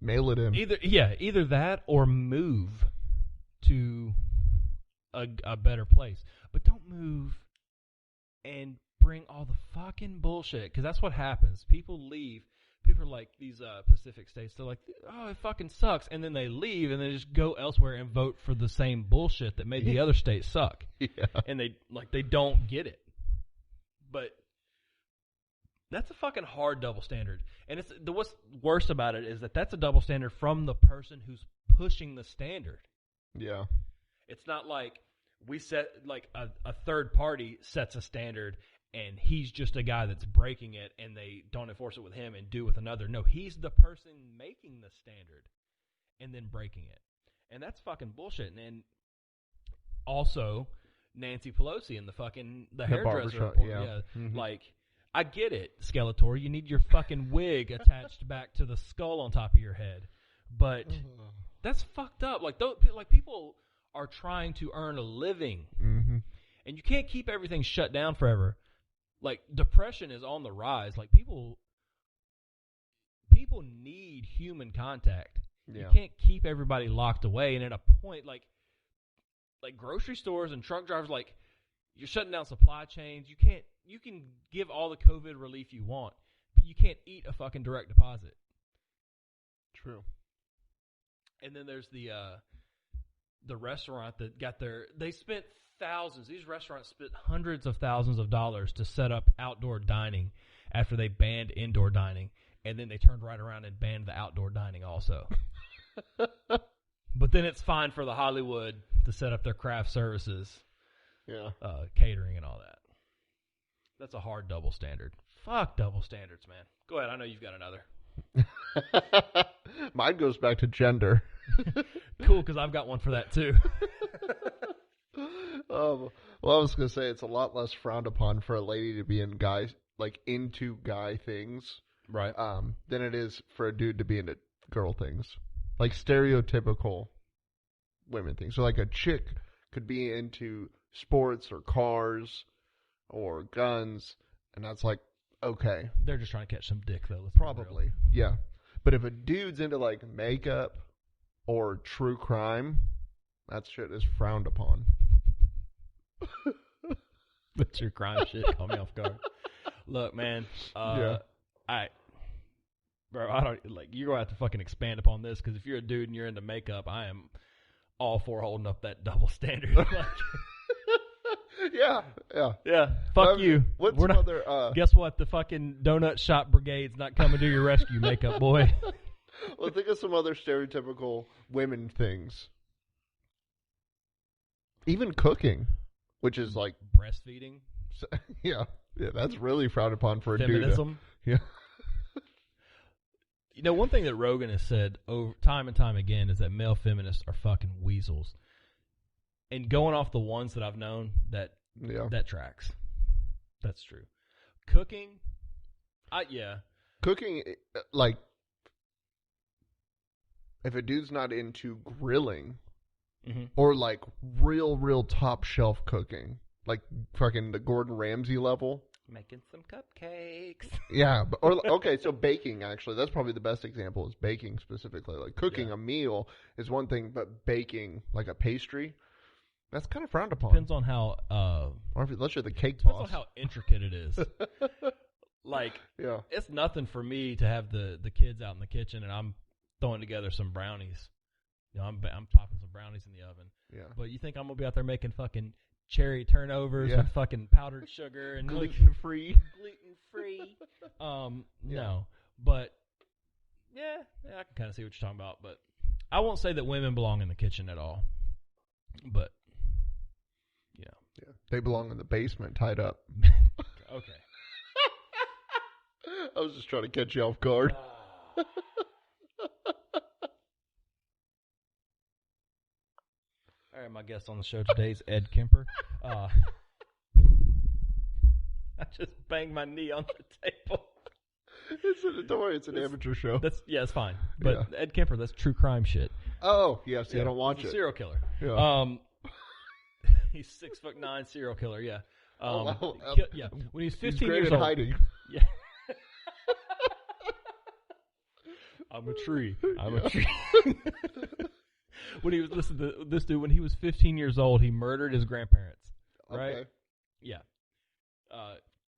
Mail it in. Either that or move to a better place. But don't move and bring all the fucking bullshit, because that's what happens. People leave. People are like, these Pacific states, they're like, oh, it fucking sucks. And then they leave and they just go elsewhere and vote for the same bullshit that made the other states suck. Yeah. And they don't get it. But that's a fucking hard double standard. And what's worse about it is that that's a double standard from the person who's pushing the standard. Yeah. It's not like we set, like a third party sets a standard and he's just a guy that's breaking it, and they don't enforce it with him and do it with another. No, he's the person making the standard and then breaking it. And that's fucking bullshit. And also, Nancy Pelosi and the hairdresser report. Yeah. Mm-hmm. Like, I get it, Skeletor. You need your fucking wig attached back to the skull on top of your head. But that's fucked up. Like, people are trying to earn a living. Mm-hmm. And you can't keep everything shut down forever. Like, depression is on the rise. Like, people need human contact. Yeah. You can't keep everybody locked away. And at a point, like grocery stores and truck drivers, like, you're shutting down supply chains. You can give all the COVID relief you want, but you can't eat a fucking direct deposit. True. And then there's the restaurant that they spent thousands. These restaurants spent hundreds of thousands of dollars to set up outdoor dining after they banned indoor dining, and then they turned right around and banned the outdoor dining also. But then it's fine for the Hollywood to set up their craft services, catering and all that. That's a hard double standard. Fuck double standards, man. Go ahead. I know you've got another. Mine goes back to gender. Cool, because I've got one for that too. Well, I was gonna say it's a lot less frowned upon for a lady to be into guy things, right? Than it is for a dude to be into girl things, like stereotypical women things. So, like, a chick could be into sports or cars or guns, and that's like, okay, they're just trying to catch some dick, though. Probably, yeah. But if a dude's into, like, makeup or true crime, that shit is frowned upon. The true crime shit caught me off guard. Look, man, I don't, like, you're gonna have to fucking expand upon this, because if you're a dude and you're into makeup, I am all for holding up that double standard. Like, yeah. Fuck you. What's We're some not, other? Guess what? The fucking donut shop brigade's not coming to your rescue, makeup boy. Well, think of some other stereotypical women things. Even cooking, which is like breastfeeding. Yeah, that's really frowned upon for a Feminism. dude. Yeah. You know, one thing that Rogan has said over time and time again is that male feminists are fucking weasels. And going off the ones that I've known, that tracks. That's true. Cooking, Cooking, like, if a dude's not into grilling, or like real top shelf cooking, like fucking the Gordon Ramsay level. Making some cupcakes. Yeah, okay, so baking, actually, that's probably the best example, is baking specifically. Like, cooking a meal is one thing, but baking, like a pastry, that's kind of frowned upon. Depends on how, or unless you're the cake depends boss. on how intricate it is. Like, it's nothing for me to have the kids out in the kitchen and I'm throwing together some brownies. You know, I'm popping some brownies in the oven. Yeah. But you think I'm going to be out there making fucking cherry turnovers with fucking powdered sugar and gluten-free? Gluten-free. No. But, I can kind of see what you're talking about. But I won't say that women belong in the kitchen at all. But, yeah. They belong in the basement, tied up. Okay. I was just trying to catch you off guard. All right, my guest on the show today is Ed Kemper. I just banged my knee on the table. Don't worry, it's an amateur show. It's fine. But Ed Kemper, that's true crime shit. Oh, yeah, see, I don't watch he's a it. Serial killer. Yeah. He's 6'9" serial killer, yeah. Wow. When he's 15 he's great years at old. hiding. Yeah. I'm a tree. When he was, listen to this dude, when he was 15 years old, he murdered his grandparents. Right? Okay. Yeah.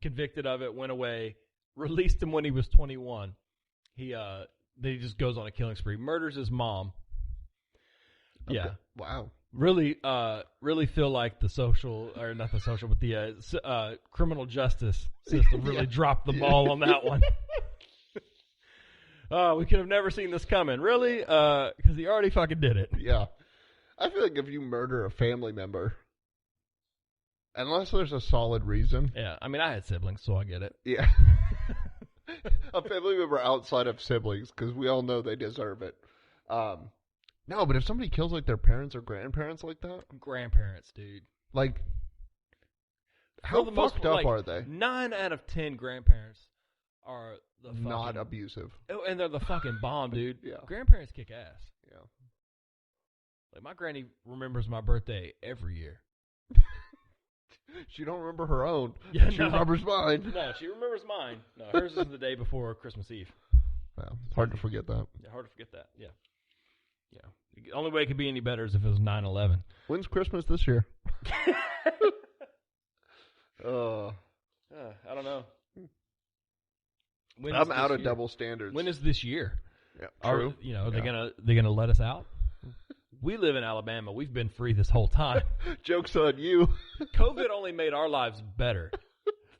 Convicted of it, went away, released him when he was 21. Then he just goes on a killing spree, murders his mom. Okay. Yeah. Wow. Really feel like the criminal justice system really dropped the ball on that one. We could have never seen this coming. Really? Because he already fucking did it. Yeah. I feel like if you murder a family member, Unless there's a solid reason. Yeah, I mean, I had siblings, so I get it. Yeah. A family member outside of siblings, because we all know they deserve it. No, but if somebody kills like their parents or grandparents like that, Grandparents, dude. like, how fucked up are they? 9 out of 10 grandparents are the fucking, not abusive. Oh, and they're the fucking bomb, dude. Yeah. Grandparents kick ass. Yeah. Like, my granny remembers my birthday every year. She don't remember her own. Yeah, she remembers mine. No, she remembers mine. No, hers is the day before Christmas Eve. Well, it's hard to forget that. Yeah, hard to forget that. Yeah. Yeah. The only way it could be any better is if it was 9/11. When's Christmas this year? I don't know. I'm out of double standards. When is this year? Yeah, true. Are they gonna let us out? We live in Alabama. We've been free this whole time. Joke's on you. COVID only made our lives better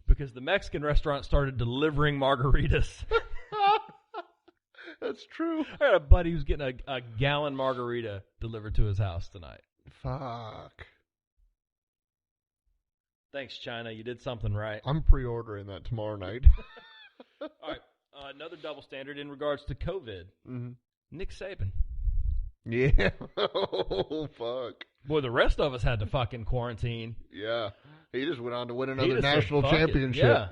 because the Mexican restaurant started delivering margaritas. That's true. I had a buddy who's getting a gallon margarita delivered to his house tonight. Fuck. Thanks, China. You did something right. I'm pre-ordering that tomorrow night. All right. Another double standard in regards to COVID. Mm-hmm. Nick Saban. Yeah. Oh, fuck. Boy, the rest of us had to fucking quarantine. Yeah. He just went on to win another national championship. Yeah.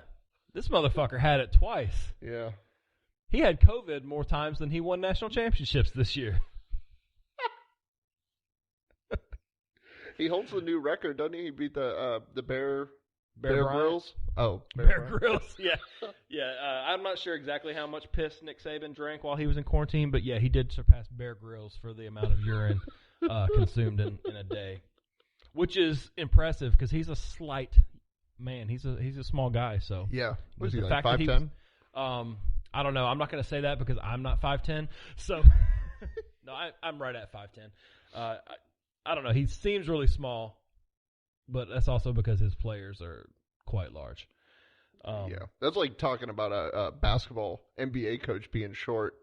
This motherfucker had it twice. Yeah. He had COVID more times than he won national championships this year. He holds the new record, doesn't he? He beat the Bear Bryant? Grylls. Oh, Bear Grylls. Yeah, yeah. I'm not sure exactly how much piss Nick Saban drank while he was in quarantine, but yeah, he did surpass Bear Grylls for the amount of urine consumed in a day, which is impressive because he's a slight man. He's a small guy. So yeah, was he the like fact 5'10"? I don't know. I'm not going to say that because I'm not 5'10". So no, I'm right at 5'10". I don't know. He seems really small, but that's also because his players are quite large. Yeah, that's like talking about a basketball NBA coach being short.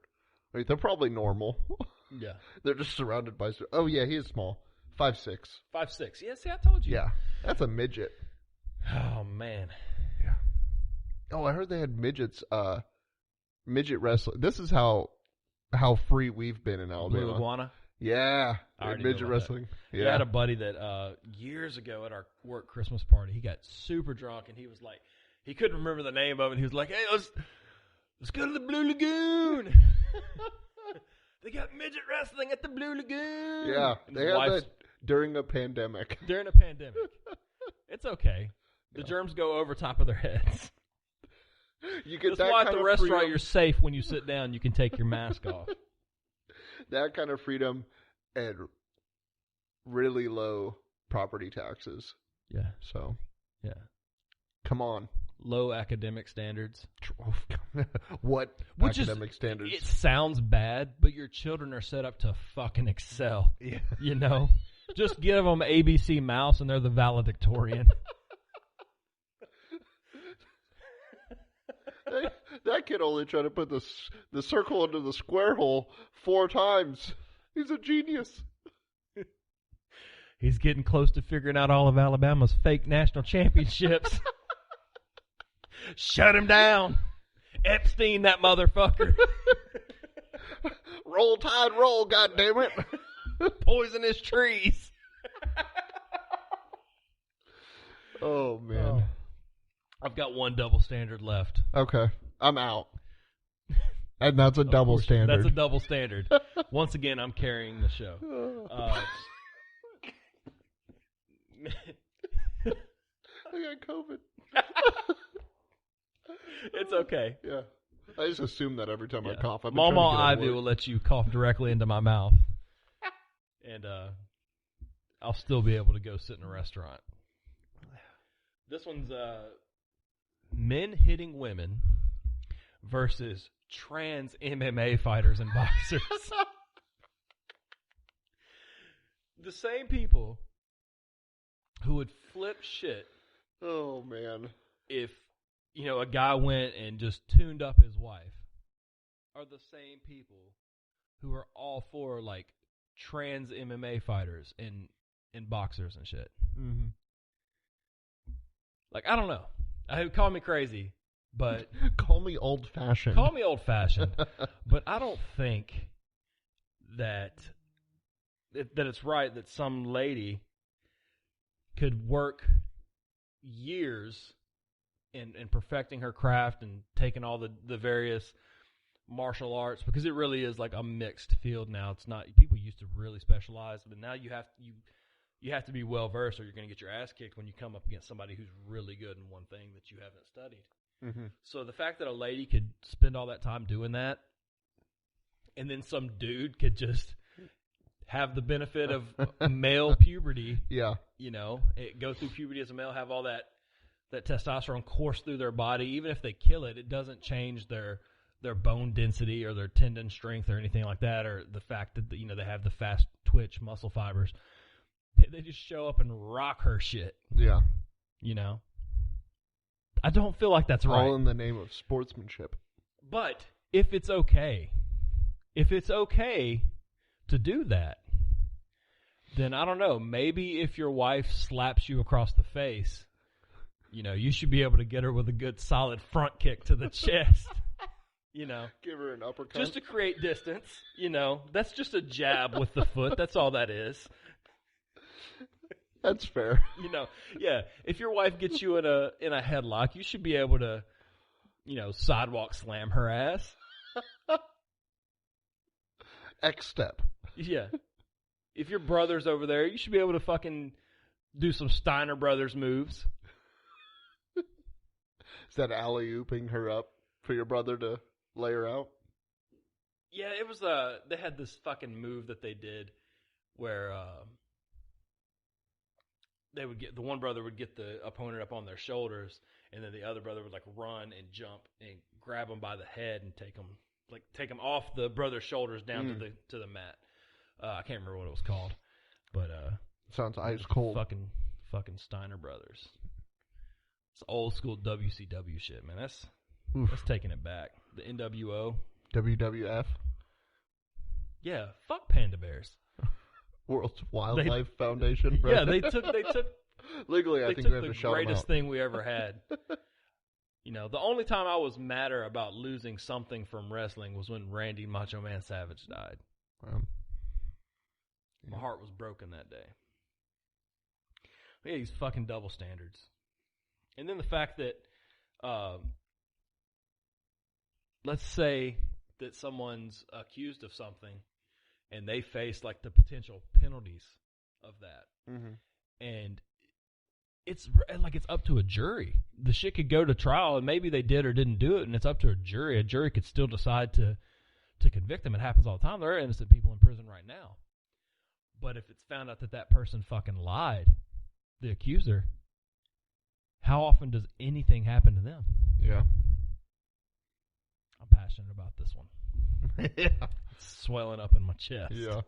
Like, they're probably normal. Yeah, they're just surrounded by. Oh yeah, he is small, 5'6". 5'6". Yeah, see, I told you. Yeah, that's a midget. Oh man. Yeah. Oh, I heard they had midgets. Midget wrestling. This is how free we've been in Alabama. Blue iguana. Yeah, midget wrestling. Yeah. I had a buddy that years ago at our work Christmas party, he got super drunk and he was like, he couldn't remember the name of it. He was like, "Hey, let's go to the Blue Lagoon." They got midget wrestling at the Blue Lagoon. Yeah, they had that during a pandemic. During a pandemic, it's okay. The germs go over top of their heads. You get That's that why kind at the of restaurant freedom. you're safe when you sit down. You can take your mask off. That kind of freedom and really low property taxes. Yeah. So, yeah. Come on. Low academic standards. What academic standards? It sounds bad, but your children are set up to fucking excel. Yeah. You know? Just give them ABC Mouse and they're the valedictorian. That kid only tried to put the circle into the square hole 4 times. He's a genius. He's getting close to figuring out all of Alabama's fake national championships. Shut him down. Epstein, that motherfucker. Roll Tide, roll, goddammit. Poisonous trees. Oh, man. I've got one double standard left. Okay. I'm out. And that's a double standard. That's a double standard. Once again, I'm carrying the show. I got COVID. It's okay. Yeah. I just assume that every time I cough. Mama Ivy will let you cough directly into my mouth. And I'll still be able to go sit in a restaurant. This one's men hitting women versus trans MMA fighters and boxers. The same people who would flip shit. Oh, man. If, a guy went and just tuned up his wife are the same people who are all for, like, trans MMA fighters and boxers and shit. Mm-hmm. Like, I don't know. Call me crazy, but Call me old-fashioned. But I don't think that it's right that some lady could work years in perfecting her craft and taking all the various martial arts, because it really is like a mixed field now. It's not, people used to really specialize, but now you have to be well versed, or you're going to get your ass kicked when you come up against somebody who's really good in one thing that you haven't studied. Mm-hmm. So the fact that a lady could spend all that time doing that, and then some dude could just have the benefit of male puberty, yeah, go through puberty as a male, have all that testosterone course through their body, even if they kill it, it doesn't change their bone density or their tendon strength or anything like that, or the fact that they have the fast twitch muscle fibers. They just show up and rock her shit. Yeah. I don't feel like that's right. All in the name of sportsmanship. But if it's okay to do that, then I don't know, maybe if your wife slaps you across the face, you should be able to get her with a good solid front kick to the chest. Give her an uppercut. Just to create distance, That's just a jab with the foot. That's all that is. That's fair. Yeah. If your wife gets you in a headlock, you should be able to, sidewalk slam her ass. X step. Yeah. If your brother's over there, you should be able to fucking do some Steiner Brothers moves. Is that alley-ooping her up for your brother to lay her out? Yeah, it was they had this fucking move that they did where they would the one brother would get the opponent up on their shoulders, and then the other brother would like run and jump and grab him by the head and take him off the brother's shoulders down to the mat. I can't remember what it was called, but sounds ice cold. Fucking Steiner Brothers. It's old school WCW shit, man. That's taking it back. The NWO, WWF. Yeah, fuck panda bears. World Wildlife Foundation. Right? Yeah, they took. Legally, I think we have to shout them out. The greatest thing we ever had. The only time I was madder about losing something from wrestling was when Randy Macho Man Savage died. My heart was broken that day. Yeah, these fucking double standards. And then the fact that, let's say that someone's accused of something and they face like the potential penalties of that. Mm-hmm. And it's up to a jury. The shit could go to trial, and maybe they did or didn't do it, and it's up to a jury. A jury could still decide to convict them. It happens all the time. There are innocent people in prison right now. But if it's found out that person fucking lied, the accuser, how often does anything happen to them? Yeah. I'm passionate about this one. Yeah. It's swelling up in my chest. Yeah.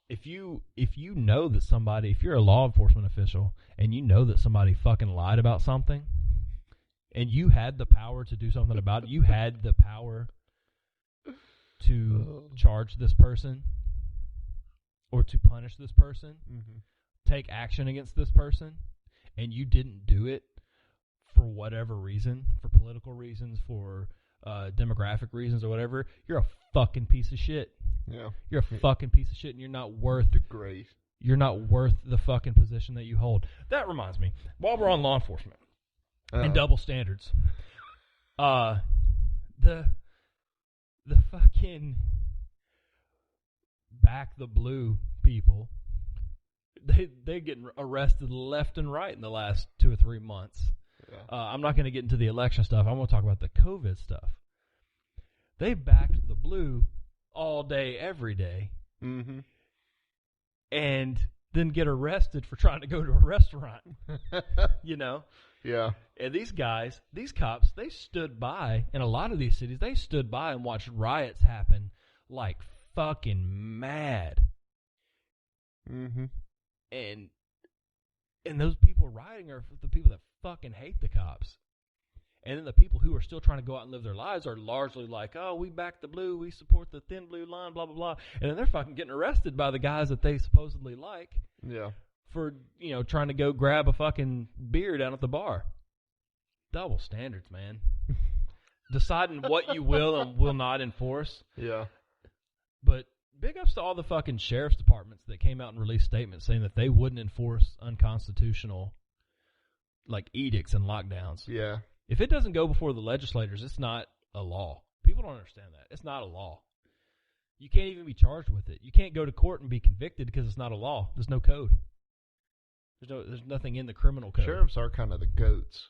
If you know that somebody, if you're a law enforcement official and you know that somebody fucking lied about something and you had the power to do something about it, you had the power to charge this person or to punish this person, take action against this person, and you didn't do it for whatever reason, for political reasons, for demographic reasons or whatever, you're a fucking piece of shit. Yeah. You're a fucking piece of shit, and you're not worth You're not worth the fucking position that you hold. That reminds me, while we're on law enforcement and double standards, the fucking back the blue people, they're getting arrested left and right in the last 2 or 3 months. Yeah. I'm not going to get into the election stuff. I'm going to talk about the COVID stuff. They backed the blue all day, every day, and then get arrested for trying to go to a restaurant. Yeah. And these guys, these cops, they stood by, in a lot of these cities, they stood by and watched riots happen like fucking mad. And those people rioting are the people that fucking hate the cops. And then the people who are still trying to go out and live their lives are largely like, oh, we back the blue, we support the thin blue line, blah, blah, blah. And then they're fucking getting arrested by the guys that they supposedly like for, trying to go grab a fucking beer down at the bar. Double standards, man. Deciding what you will and will not enforce. Yeah. But big ups to all the fucking sheriff's departments that came out and released statements saying that they wouldn't enforce unconstitutional, like, edicts and lockdowns. Yeah. If it doesn't go before the legislators, it's not a law. People don't understand that. It's not a law. You can't even be charged with it. You can't go to court and be convicted because it's not a law. There's no code. There's nothing in the criminal code. Sheriffs are kind of the goats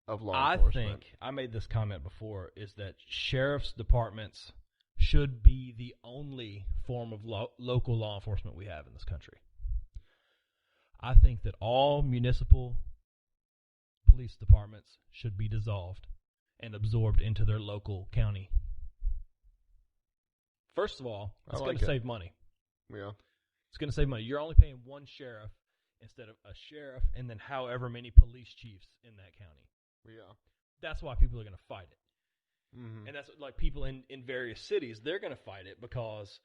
of law enforcement. I think, I made this comment before, is that sheriff's departments should be the only form of local law enforcement we have in this country. I think that all municipal police departments should be dissolved and absorbed into their local county. First of all, it's going to save money. Yeah. It's going to save money. You're only paying one sheriff instead of a sheriff and then however many police chiefs in that county. Yeah. That's why people are going to fight it. Mm-hmm. And that's like people in various cities, they're going to fight it because,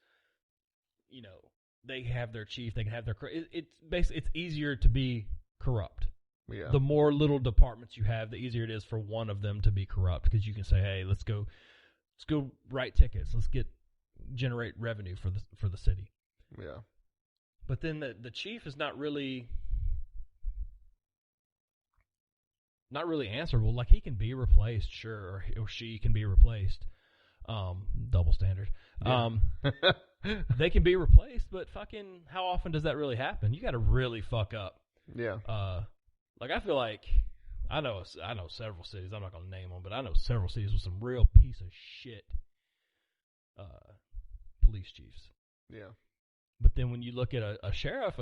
they have their chief, they can have their, it's basically, it's easier to be corrupt. Yeah. The more little departments you have, the easier it is for one of them to be corrupt because you can say, hey, let's go write tickets. Let's generate revenue for the city. Yeah. But then the chief is not really answerable. Like, he can be replaced, sure, or she can be replaced. Double standard. Yeah. They can be replaced, but fucking how often does that really happen? You got to really fuck up. Yeah. Like, I feel like I know several cities. I'm not gonna name them, but I know several cities with some real piece of shit police chiefs. Yeah. But then when you look at a sheriffs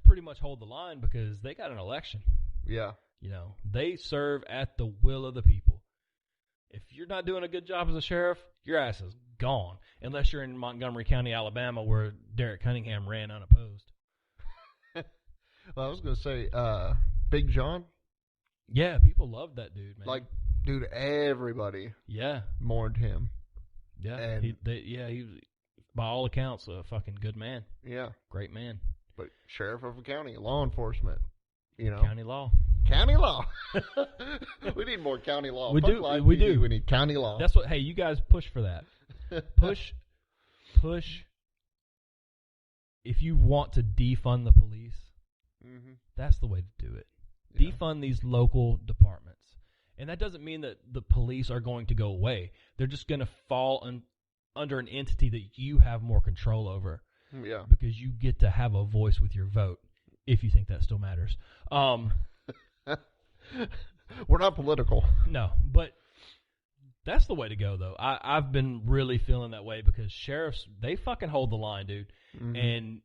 pretty much hold the line because they got an election. Yeah. They serve at the will of the people. If you're not doing a good job as a sheriff, your ass is gone. Unless you're in Montgomery County, Alabama, where Derek Cunningham ran unopposed. Well, I was going to say, Big John. Yeah, people loved that dude, man. Like, dude, everybody mourned him. Yeah. And he was, by all accounts, a fucking good man. Yeah. Great man. But sheriff of a county, law enforcement, County law. County law. We need more county law. We do. We need county law. That's what, hey, you guys push for that. Push. If you want to defund the police, that's the way to do it. Yeah. Defund these local departments. And that doesn't mean that the police are going to go away. They're just going to fall under an entity that you have more control over. Yeah. Because you get to have a voice with your vote, if you think that still matters. We're not political. No, but that's the way to go, though. I've been really feeling that way because sheriffs, they fucking hold the line, dude. Mm-hmm. And,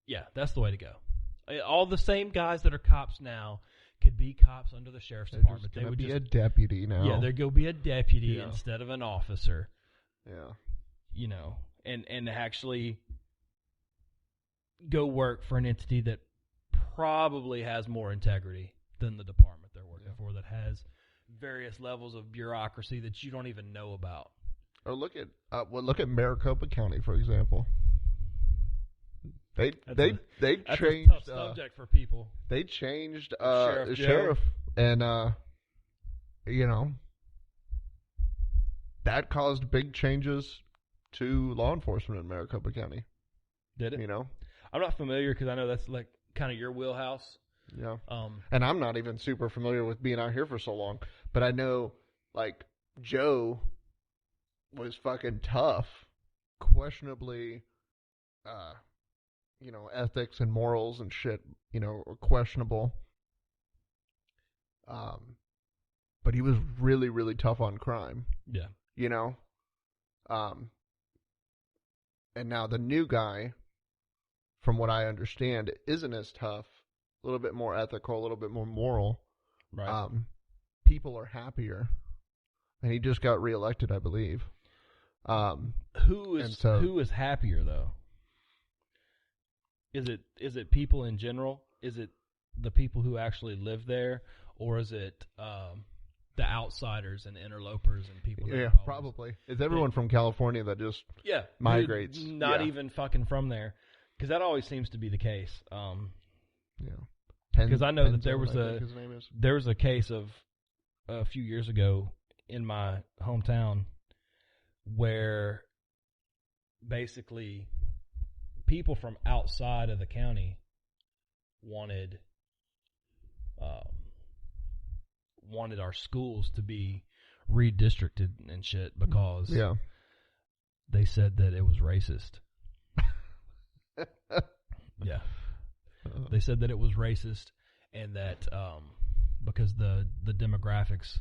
yeah, that's the way to go. All the same guys that are cops now could be cops under the sheriff's department. They would be a deputy now. Yeah, they're going to be a deputy instead of an officer. Yeah. And actually go work for an entity that probably has more integrity than the department they're working for, that has various levels of bureaucracy that you don't even know about. Or look at Maricopa County, for example. They changed. That's a tough subject for people. They changed sheriff, and that caused big changes to law enforcement in Maricopa County. Did it? I'm not familiar because I know that's like kind of your wheelhouse. Yeah. And I'm not even super familiar with being out here for so long, but I know like Joe was fucking tough, questionably, ethics and morals and shit, are questionable. But he was really, really tough on crime. Yeah. And now the new guy, from what I understand, isn't as tough, a little bit more ethical, a little bit more moral. Right. People are happier. And he just got reelected, I believe. Who is happier though? Is it people in general? Is it the people who actually live there, or is it the outsiders and interlopers and people? That probably. It's everyone from California that just migrates. Not even fucking from there. Because that always seems to be the case. Yeah. Because I know that there was a case of a few years ago in my hometown where basically people from outside of the county wanted our schools to be redistricted and shit because they said that it was racist. Yeah. They said that it was racist and that because the demographics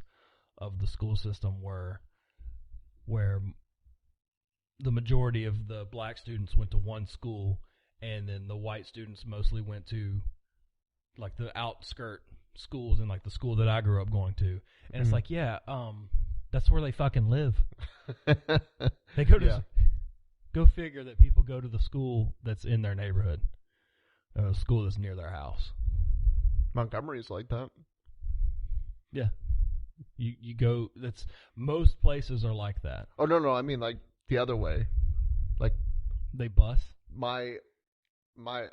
of the school system were where the majority of the black students went to one school and then the white students mostly went to like the outskirt schools and like the school that I grew up going to. And it's like, that's where they fucking live. They go to go figure that people go to the school that's in their neighborhood. A school that's near their house. Montgomery's like that. Yeah. You go, that's, most places are like that. Oh, no, I mean like the other way. Like they bus? My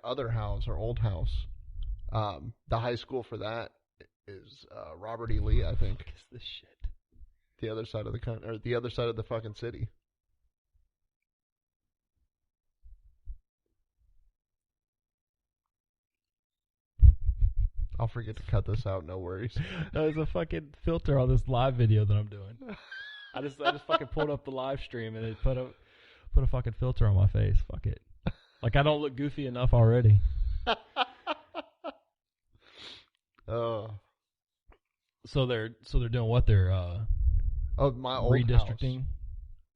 other house, or old house, the high school for that is Robert E. Lee, I think. What is this shit? The other side of the other side of the fucking city. I'll forget to cut this out, no worries. There's a fucking filter on this live video that I'm doing. I just fucking pulled up the live stream and it put a fucking filter on my face. Fuck it. Like I don't look goofy enough already. So they're doing what? They're my old redistricting. House.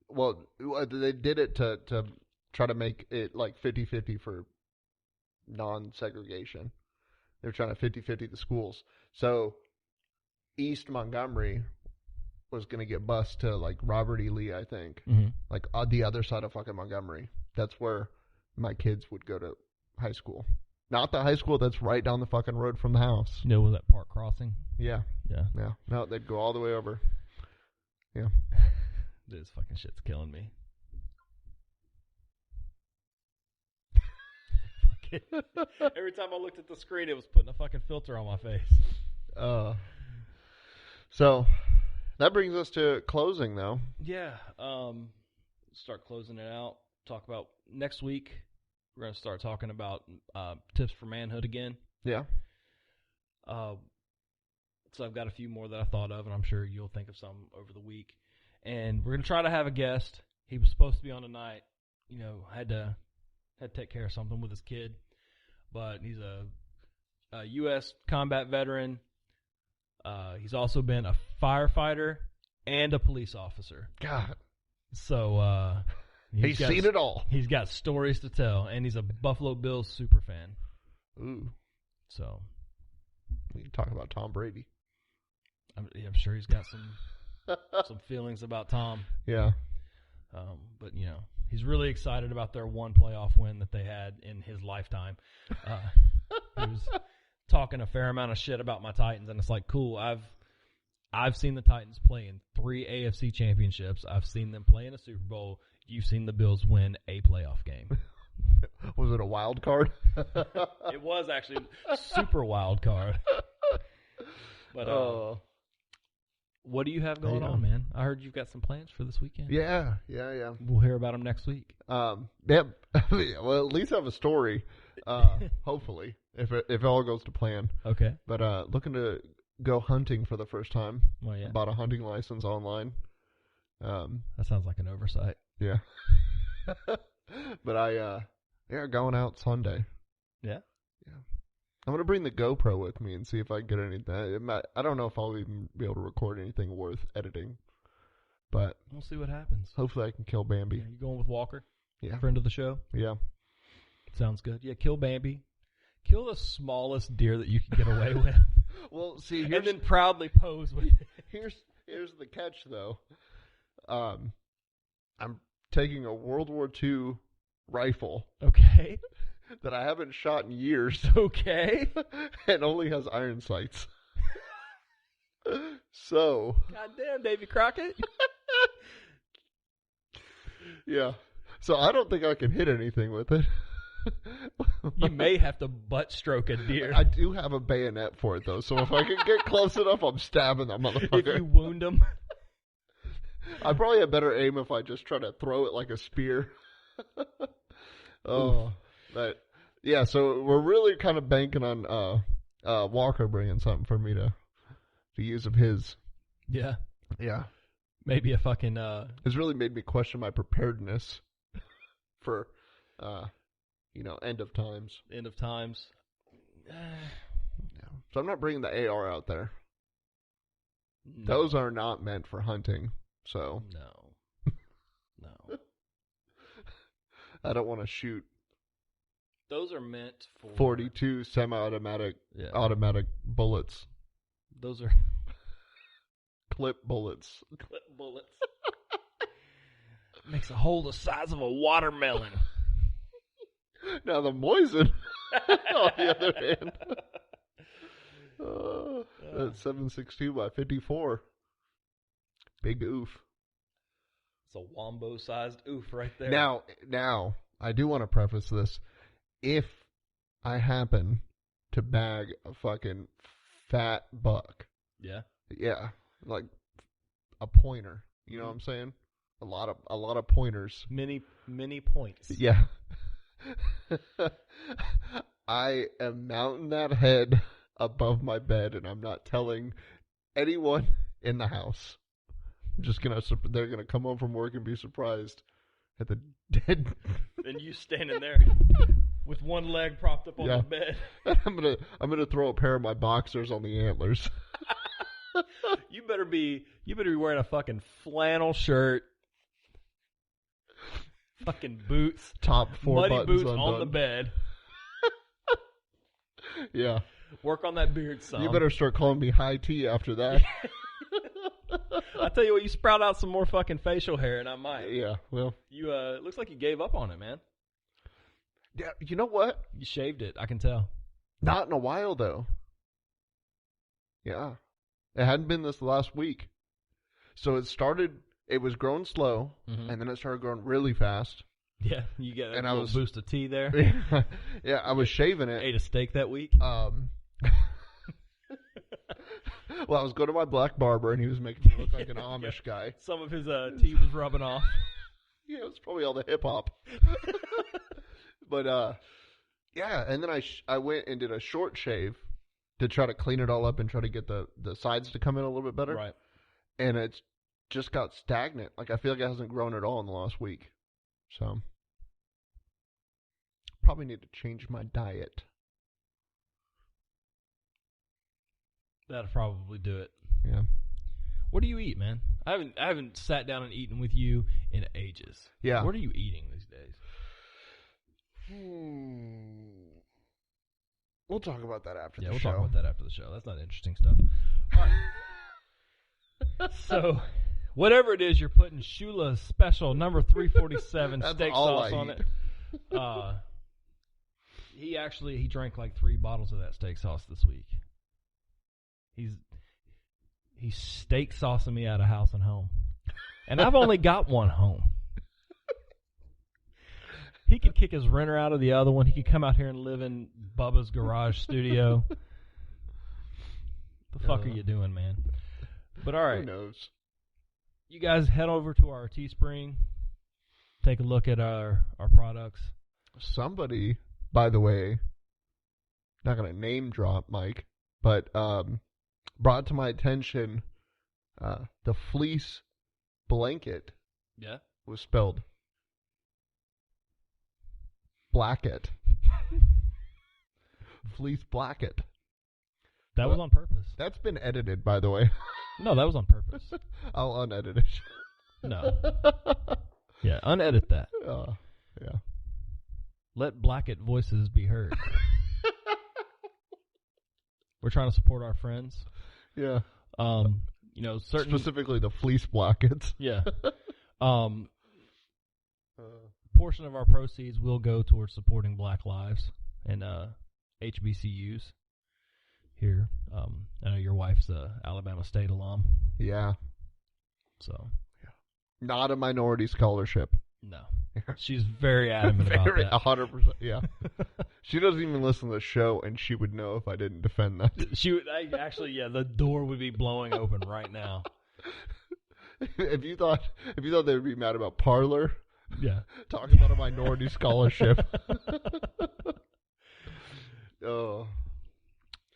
Well, they did it to try to make it like 50-50 for non-segregation. They're trying to 50-50 the schools. So East Montgomery was going to get bused to like Robert E. Lee, I think. Mm-hmm. Like on the other side of fucking Montgomery. That's where my kids would go to high school. Not the high school that's right down the fucking road from the house. You know, that park crossing? Yeah. No, they'd go all the way over. Yeah. This fucking shit's killing me. Every time I looked at the screen, it was putting a fucking filter on my face. So that brings us to closing, though. Yeah. Start closing it out. Talk about next week. We're going to start talking about tips for manhood again. Yeah. So I've got a few more that I thought of, and I'm sure you'll think of some over the week. And we're going to try to have a guest. He was supposed to be on tonight. You know, had to take care of something with his kid, but he's a U.S. combat veteran. He's also been a firefighter and a police officer. God. So he's seen it all. He's got stories to tell, and he's a Buffalo Bills super fan. Ooh. So we can talk about Tom Brady. I'm sure he's got some feelings about Tom. Yeah. But you know, he's really excited about their one playoff win that they had in his lifetime. He was talking a fair amount of shit about my Titans, and it's like, cool. I've seen the Titans play in 3 AFC championships. I've seen them play in a Super Bowl. You've seen the Bills win a playoff game. Was it a wild card? It was actually a super wild card. But what do you have going on, man? I heard you've got some plans for this weekend. Yeah. We'll hear about them next week. Yeah. Well, at least have a story. Hopefully, if it all goes to plan. Okay. But looking to go hunting for the first time. Well, yeah. Bought a hunting license online. That sounds like an oversight. Yeah. But going out Sunday. Yeah. I'm gonna bring the GoPro with me and see if I can get anything. I don't know if I'll even be able to record anything worth editing, but we'll see what happens. Hopefully, I can kill Bambi. You going with Walker? Yeah, friend of the show. Yeah, sounds good. Yeah, kill Bambi. Kill the smallest deer that you can get away with. Well, see, and then proudly pose with it. Here's the catch, though. I'm taking a World War II rifle. Okay. That I haven't shot in years. Okay. And only has iron sights. So. Goddamn, Davy Crockett. Yeah. So I don't think I can hit anything with it. You may have to butt stroke a deer. I do have a bayonet for it, though, so if I can get close enough, I'm stabbing that motherfucker. If you wound him. I probably have better aim if I just try to throw it like a spear. Oh, but yeah, so we're really kind of banking on Walker bringing something for me to use of his. Yeah. Yeah. Maybe a fucking... It's really made me question my preparedness for, end of times. End of times. Yeah. So I'm not bringing the AR out there. No. Those are not meant for hunting, so... No. I don't want to shoot Those are meant for... 42 semi-automatic automatic bullets. Those are... Clip bullets. Clip bullets. Makes a hole the size of a watermelon. Now the Moisen, on the other hand. That's 7.62 by 54. Big oof. It's a wombo-sized oof right there. Now, I do want to preface this. If I happen to bag a fucking fat buck. Yeah? Yeah. Like a pointer. You know what I'm saying? A lot of pointers. Many points. Yeah. I am mounting that head above my bed, and I'm not telling anyone in the house. They're gonna come home from work and be surprised at the dead. And you standing there with one leg propped up on the bed. I'm gonna throw a pair of my boxers on the antlers. You better be wearing a fucking flannel shirt, fucking boots, top 4 muddy buttons boots undone. on the bed. Yeah. Work on that beard some. You better start calling me High Tea after that. I tell you what, you sprout out some more fucking facial hair, and I might. Yeah, well, You it looks like you gave up on it, man. yeah. You know what? You shaved it. I can tell. Not in a while though. Yeah, it hadn't been this last week. So it was growing slow, and then it started growing really fast. Yeah, you get a little boost of tea there. Yeah, I was shaving it. Ate a steak that week. Well, I was going to my black barber, and he was making me look like an Amish guy. Some of his tea was rubbing off. Yeah, it was probably all the hip hop. But yeah, and then I went and did a short shave to try to clean it all up and try to get the sides to come in a little bit better. Right. And it's just got stagnant. Like, I feel like it hasn't grown at all in the last week. So probably need to change my diet. That'll probably do it. Yeah. What do you eat, man? I haven't sat down and eaten with you in ages. Yeah. What are you eating these days? We'll talk about that after the show. Yeah, we'll talk about that after the show. That's not interesting stuff. All right. So, whatever it is, you're putting Shula's special number 347 steak sauce on it. He drank like 3 bottles of that steak sauce this week. He's steak saucing me out of house and home. And I've only got one home. He could kick his renter out of the other one. He could come out here and live in Bubba's garage studio. The fuck are you doing, man? But all right. Who knows? You guys head over to our Teespring. Take a look at our products. Somebody, by the way, not going to name drop Mike, but brought to my attention the fleece blanket. Yeah. Was spelled Blacket. Fleece Blacket. That was on purpose. That's been edited, by the way. No, that was on purpose. I'll unedit it. No. Yeah, unedit that. Yeah. Let Blacket voices be heard. We're trying to support our friends. Yeah. Certain specifically the fleece blankets. Yeah. Portion of our proceeds will go towards supporting Black lives and HBCUs here. I know your wife's a Alabama State alum. Yeah. So. Yeah. Not a minority scholarship. No. She's very adamant about that. 100%. Yeah. She doesn't even listen to the show, and she would know if I didn't defend that. She would actually, the door would be blowing open right now. If you thought they would be mad about Parler, talking about a minority scholarship. Oh.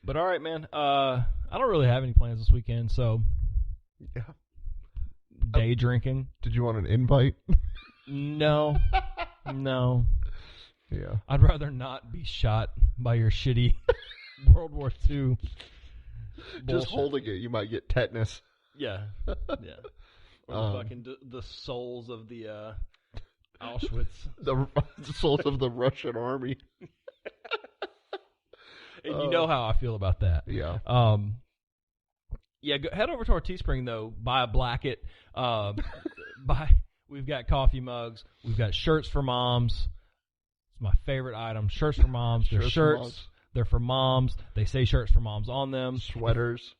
But all right, man. I don't really have any plans this weekend, so day drinking. Did you want an invite? No. Yeah. I'd rather not be shot by your shitty World War II bullshit. Just holding it, you might get tetanus. Yeah. Or fucking the souls of the Auschwitz. The souls of the Russian army. And you know how I feel about that. Yeah. Head over to our Teespring, though. Buy a blanket. We've got coffee mugs. We've got shirts for moms. It's my favorite item. Shirts for moms. They're shirts. They're for moms. They say shirts for moms on them. Sweaters,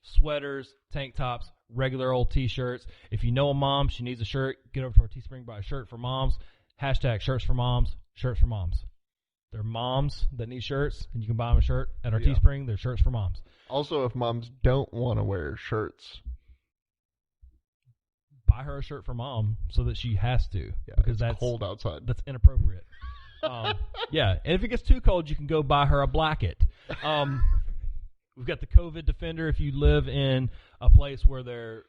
tank tops, regular old T-shirts. If you know a mom, she needs a shirt, get over to our Teespring, buy a shirt for moms. # shirts for moms. Shirts for moms. They're moms that need shirts, and you can buy them a shirt at our Teespring. They're shirts for moms. Also, if moms don't want to wear shirts, buy her a shirt for mom so that she has to. Because that's cold outside. That's inappropriate. And if it gets too cold, you can go buy her a blanket. We've got the COVID Defender if you live in a place where they're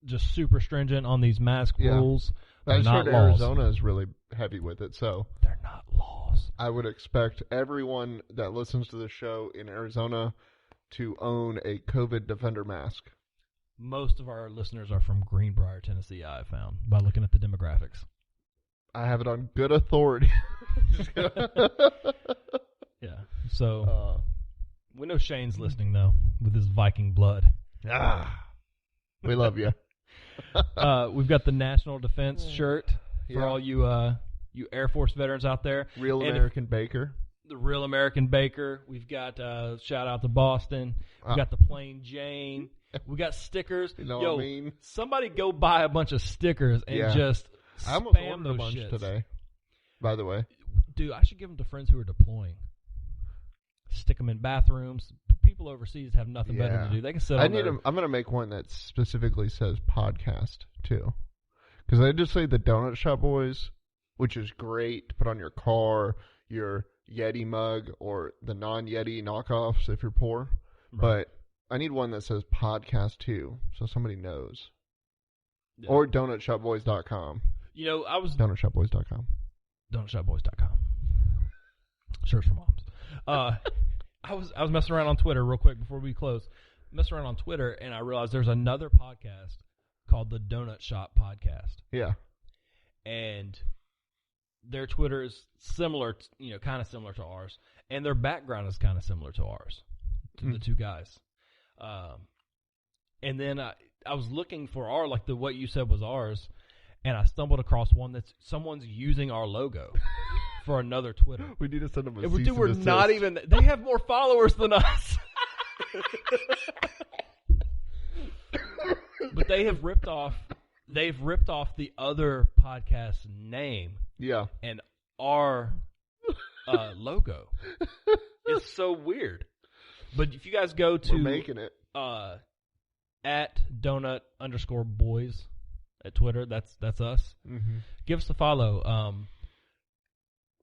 just super stringent on these mask rules. I just heard Arizona is really heavy with it, so they're not laws. I would expect everyone that listens to the show in Arizona to own a COVID Defender mask. Most of our listeners are from Greenbrier, Tennessee, I have found, by looking at the demographics. I have it on good authority. So we know Shane's listening, though, with his Viking blood. We love you. We've got the National Defense shirt for all you Air Force veterans out there. Real American Baker. The Real American Baker. We've got shout out to Boston. We've got the Plain Jane. We got stickers. You know what I mean? Somebody go buy a bunch of stickers and just I almost spam ordered those a bunch shits today, by the way. Dude, I should give them to friends who are deploying. Stick them in bathrooms. People overseas have nothing better to do. They can sit on their... I'm going to make one that specifically says podcast, too. Because I just say the Donut Shop Boys, which is great to put on your car, your Yeti mug, or the non-Yeti knockoffs if you're poor. Right. But I need one that says podcast, too, so somebody knows. Yeah. Or donutshopboys.com. You know, I was... Donutshopboys.com. Donutshopboys.com. Shirts for moms. I was messing around on Twitter real quick before we close. Messing around on Twitter, and I realized there's another podcast called the Donut Shop Podcast. Yeah. And their Twitter is similar, kind of similar to ours. And their background is kind of similar to ours, to the two guys. And then I was looking for what you said was ours, and I stumbled across one that's someone's using our logo for another Twitter. We need to send them a cease and desist. We're not even... They have more followers than us. But they have ripped off... They've ripped off the other podcast's name. Yeah. And our logo. It's so weird. But if you guys go to... We're making it. At donut_boys at Twitter, that's us. Mm-hmm. Give us a follow.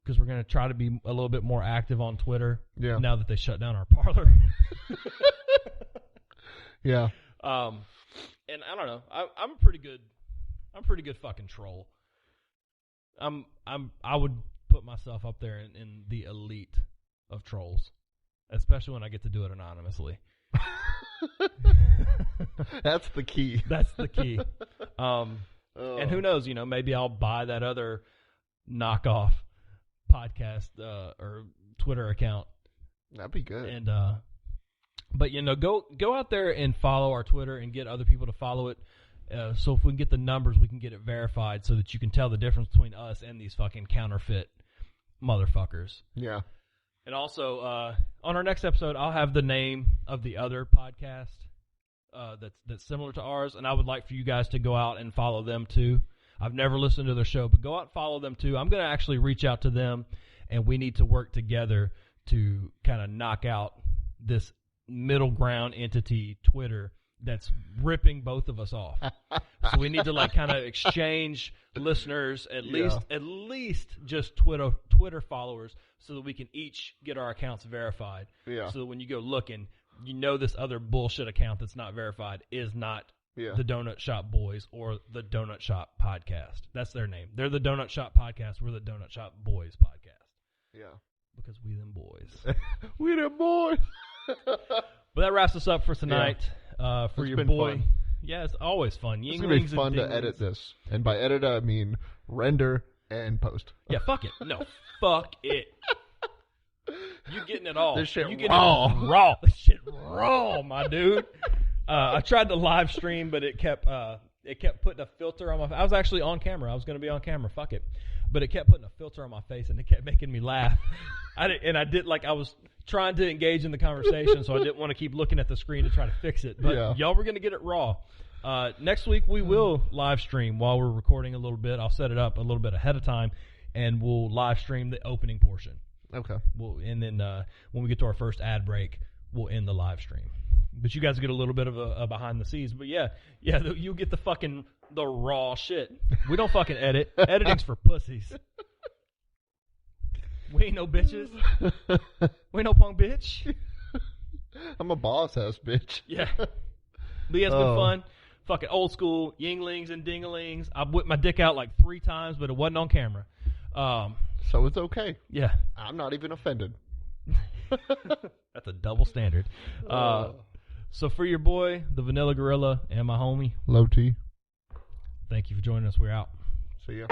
Because we're going to try to be a little bit more active on Twitter now that they shut down our Parler. Yeah. And I don't know. I'm a pretty good fucking troll. I would put myself up there in the elite of trolls, especially when I get to do it anonymously. That's the key. That's the key. And who knows, maybe I'll buy that other knockoff podcast or Twitter account. That'd be good. And but go out there and follow our Twitter and get other people to follow it. So if we can get the numbers, we can get it verified so that you can tell the difference between us and these fucking counterfeit motherfuckers. Yeah. And also, on our next episode, I'll have the name of the other podcast that's similar to ours, and I would like for you guys to go out and follow them too. I've never listened to their show, but go out and follow them too. I'm going to actually reach out to them, and we need to work together to kind of knock out this middle ground entity, Twitter, that's ripping both of us off. So we need to like kind of exchange listeners, at least just Twitter followers, so that we can each get our accounts verified. Yeah. So that when you go looking, you know this other bullshit account that's not verified is not the Donut Shop Boys or the Donut Shop Podcast. That's their name. They're the Donut Shop Podcast. We're the Donut Shop Boys Podcast. Yeah. Because we them boys. We them boys. But that wraps us up for tonight. For it's your been boy. Fun. Yeah, it's always fun. It's going to be fun to edit this. And by edit, I mean render and post. Yeah, fuck it. No, fuck it. You getting it all. This shit you raw. Raw. This shit raw, my dude. I tried to live stream, but it kept putting a filter on my face. I was actually on camera. I was going to be on camera. Fuck it. But it kept putting a filter on my face, and it kept making me laugh. I was trying to engage in the conversation, so I didn't want to keep looking at the screen to try to fix it. But y'all were going to get it raw. Next week, we will live stream while we're recording a little bit. I'll set it up a little bit ahead of time, and we'll live stream the opening portion. Okay. And then when we get to our first ad break, we'll end the live stream. But you guys get a little bit of a behind the scenes. But yeah, you get the raw shit. We don't fucking edit. Editing's for pussies. We ain't no bitches. We ain't no punk bitch. I'm a boss ass bitch. Yeah. But yeah, it's been fun. Fucking old school yinglings and dinglings. I whipped my dick out like 3 times, but it wasn't on camera. So it's okay. Yeah. I'm not even offended. That's a double standard. So for your boy, the Vanilla Gorilla, and my homie, Low T. Thank you for joining us. We're out. See ya.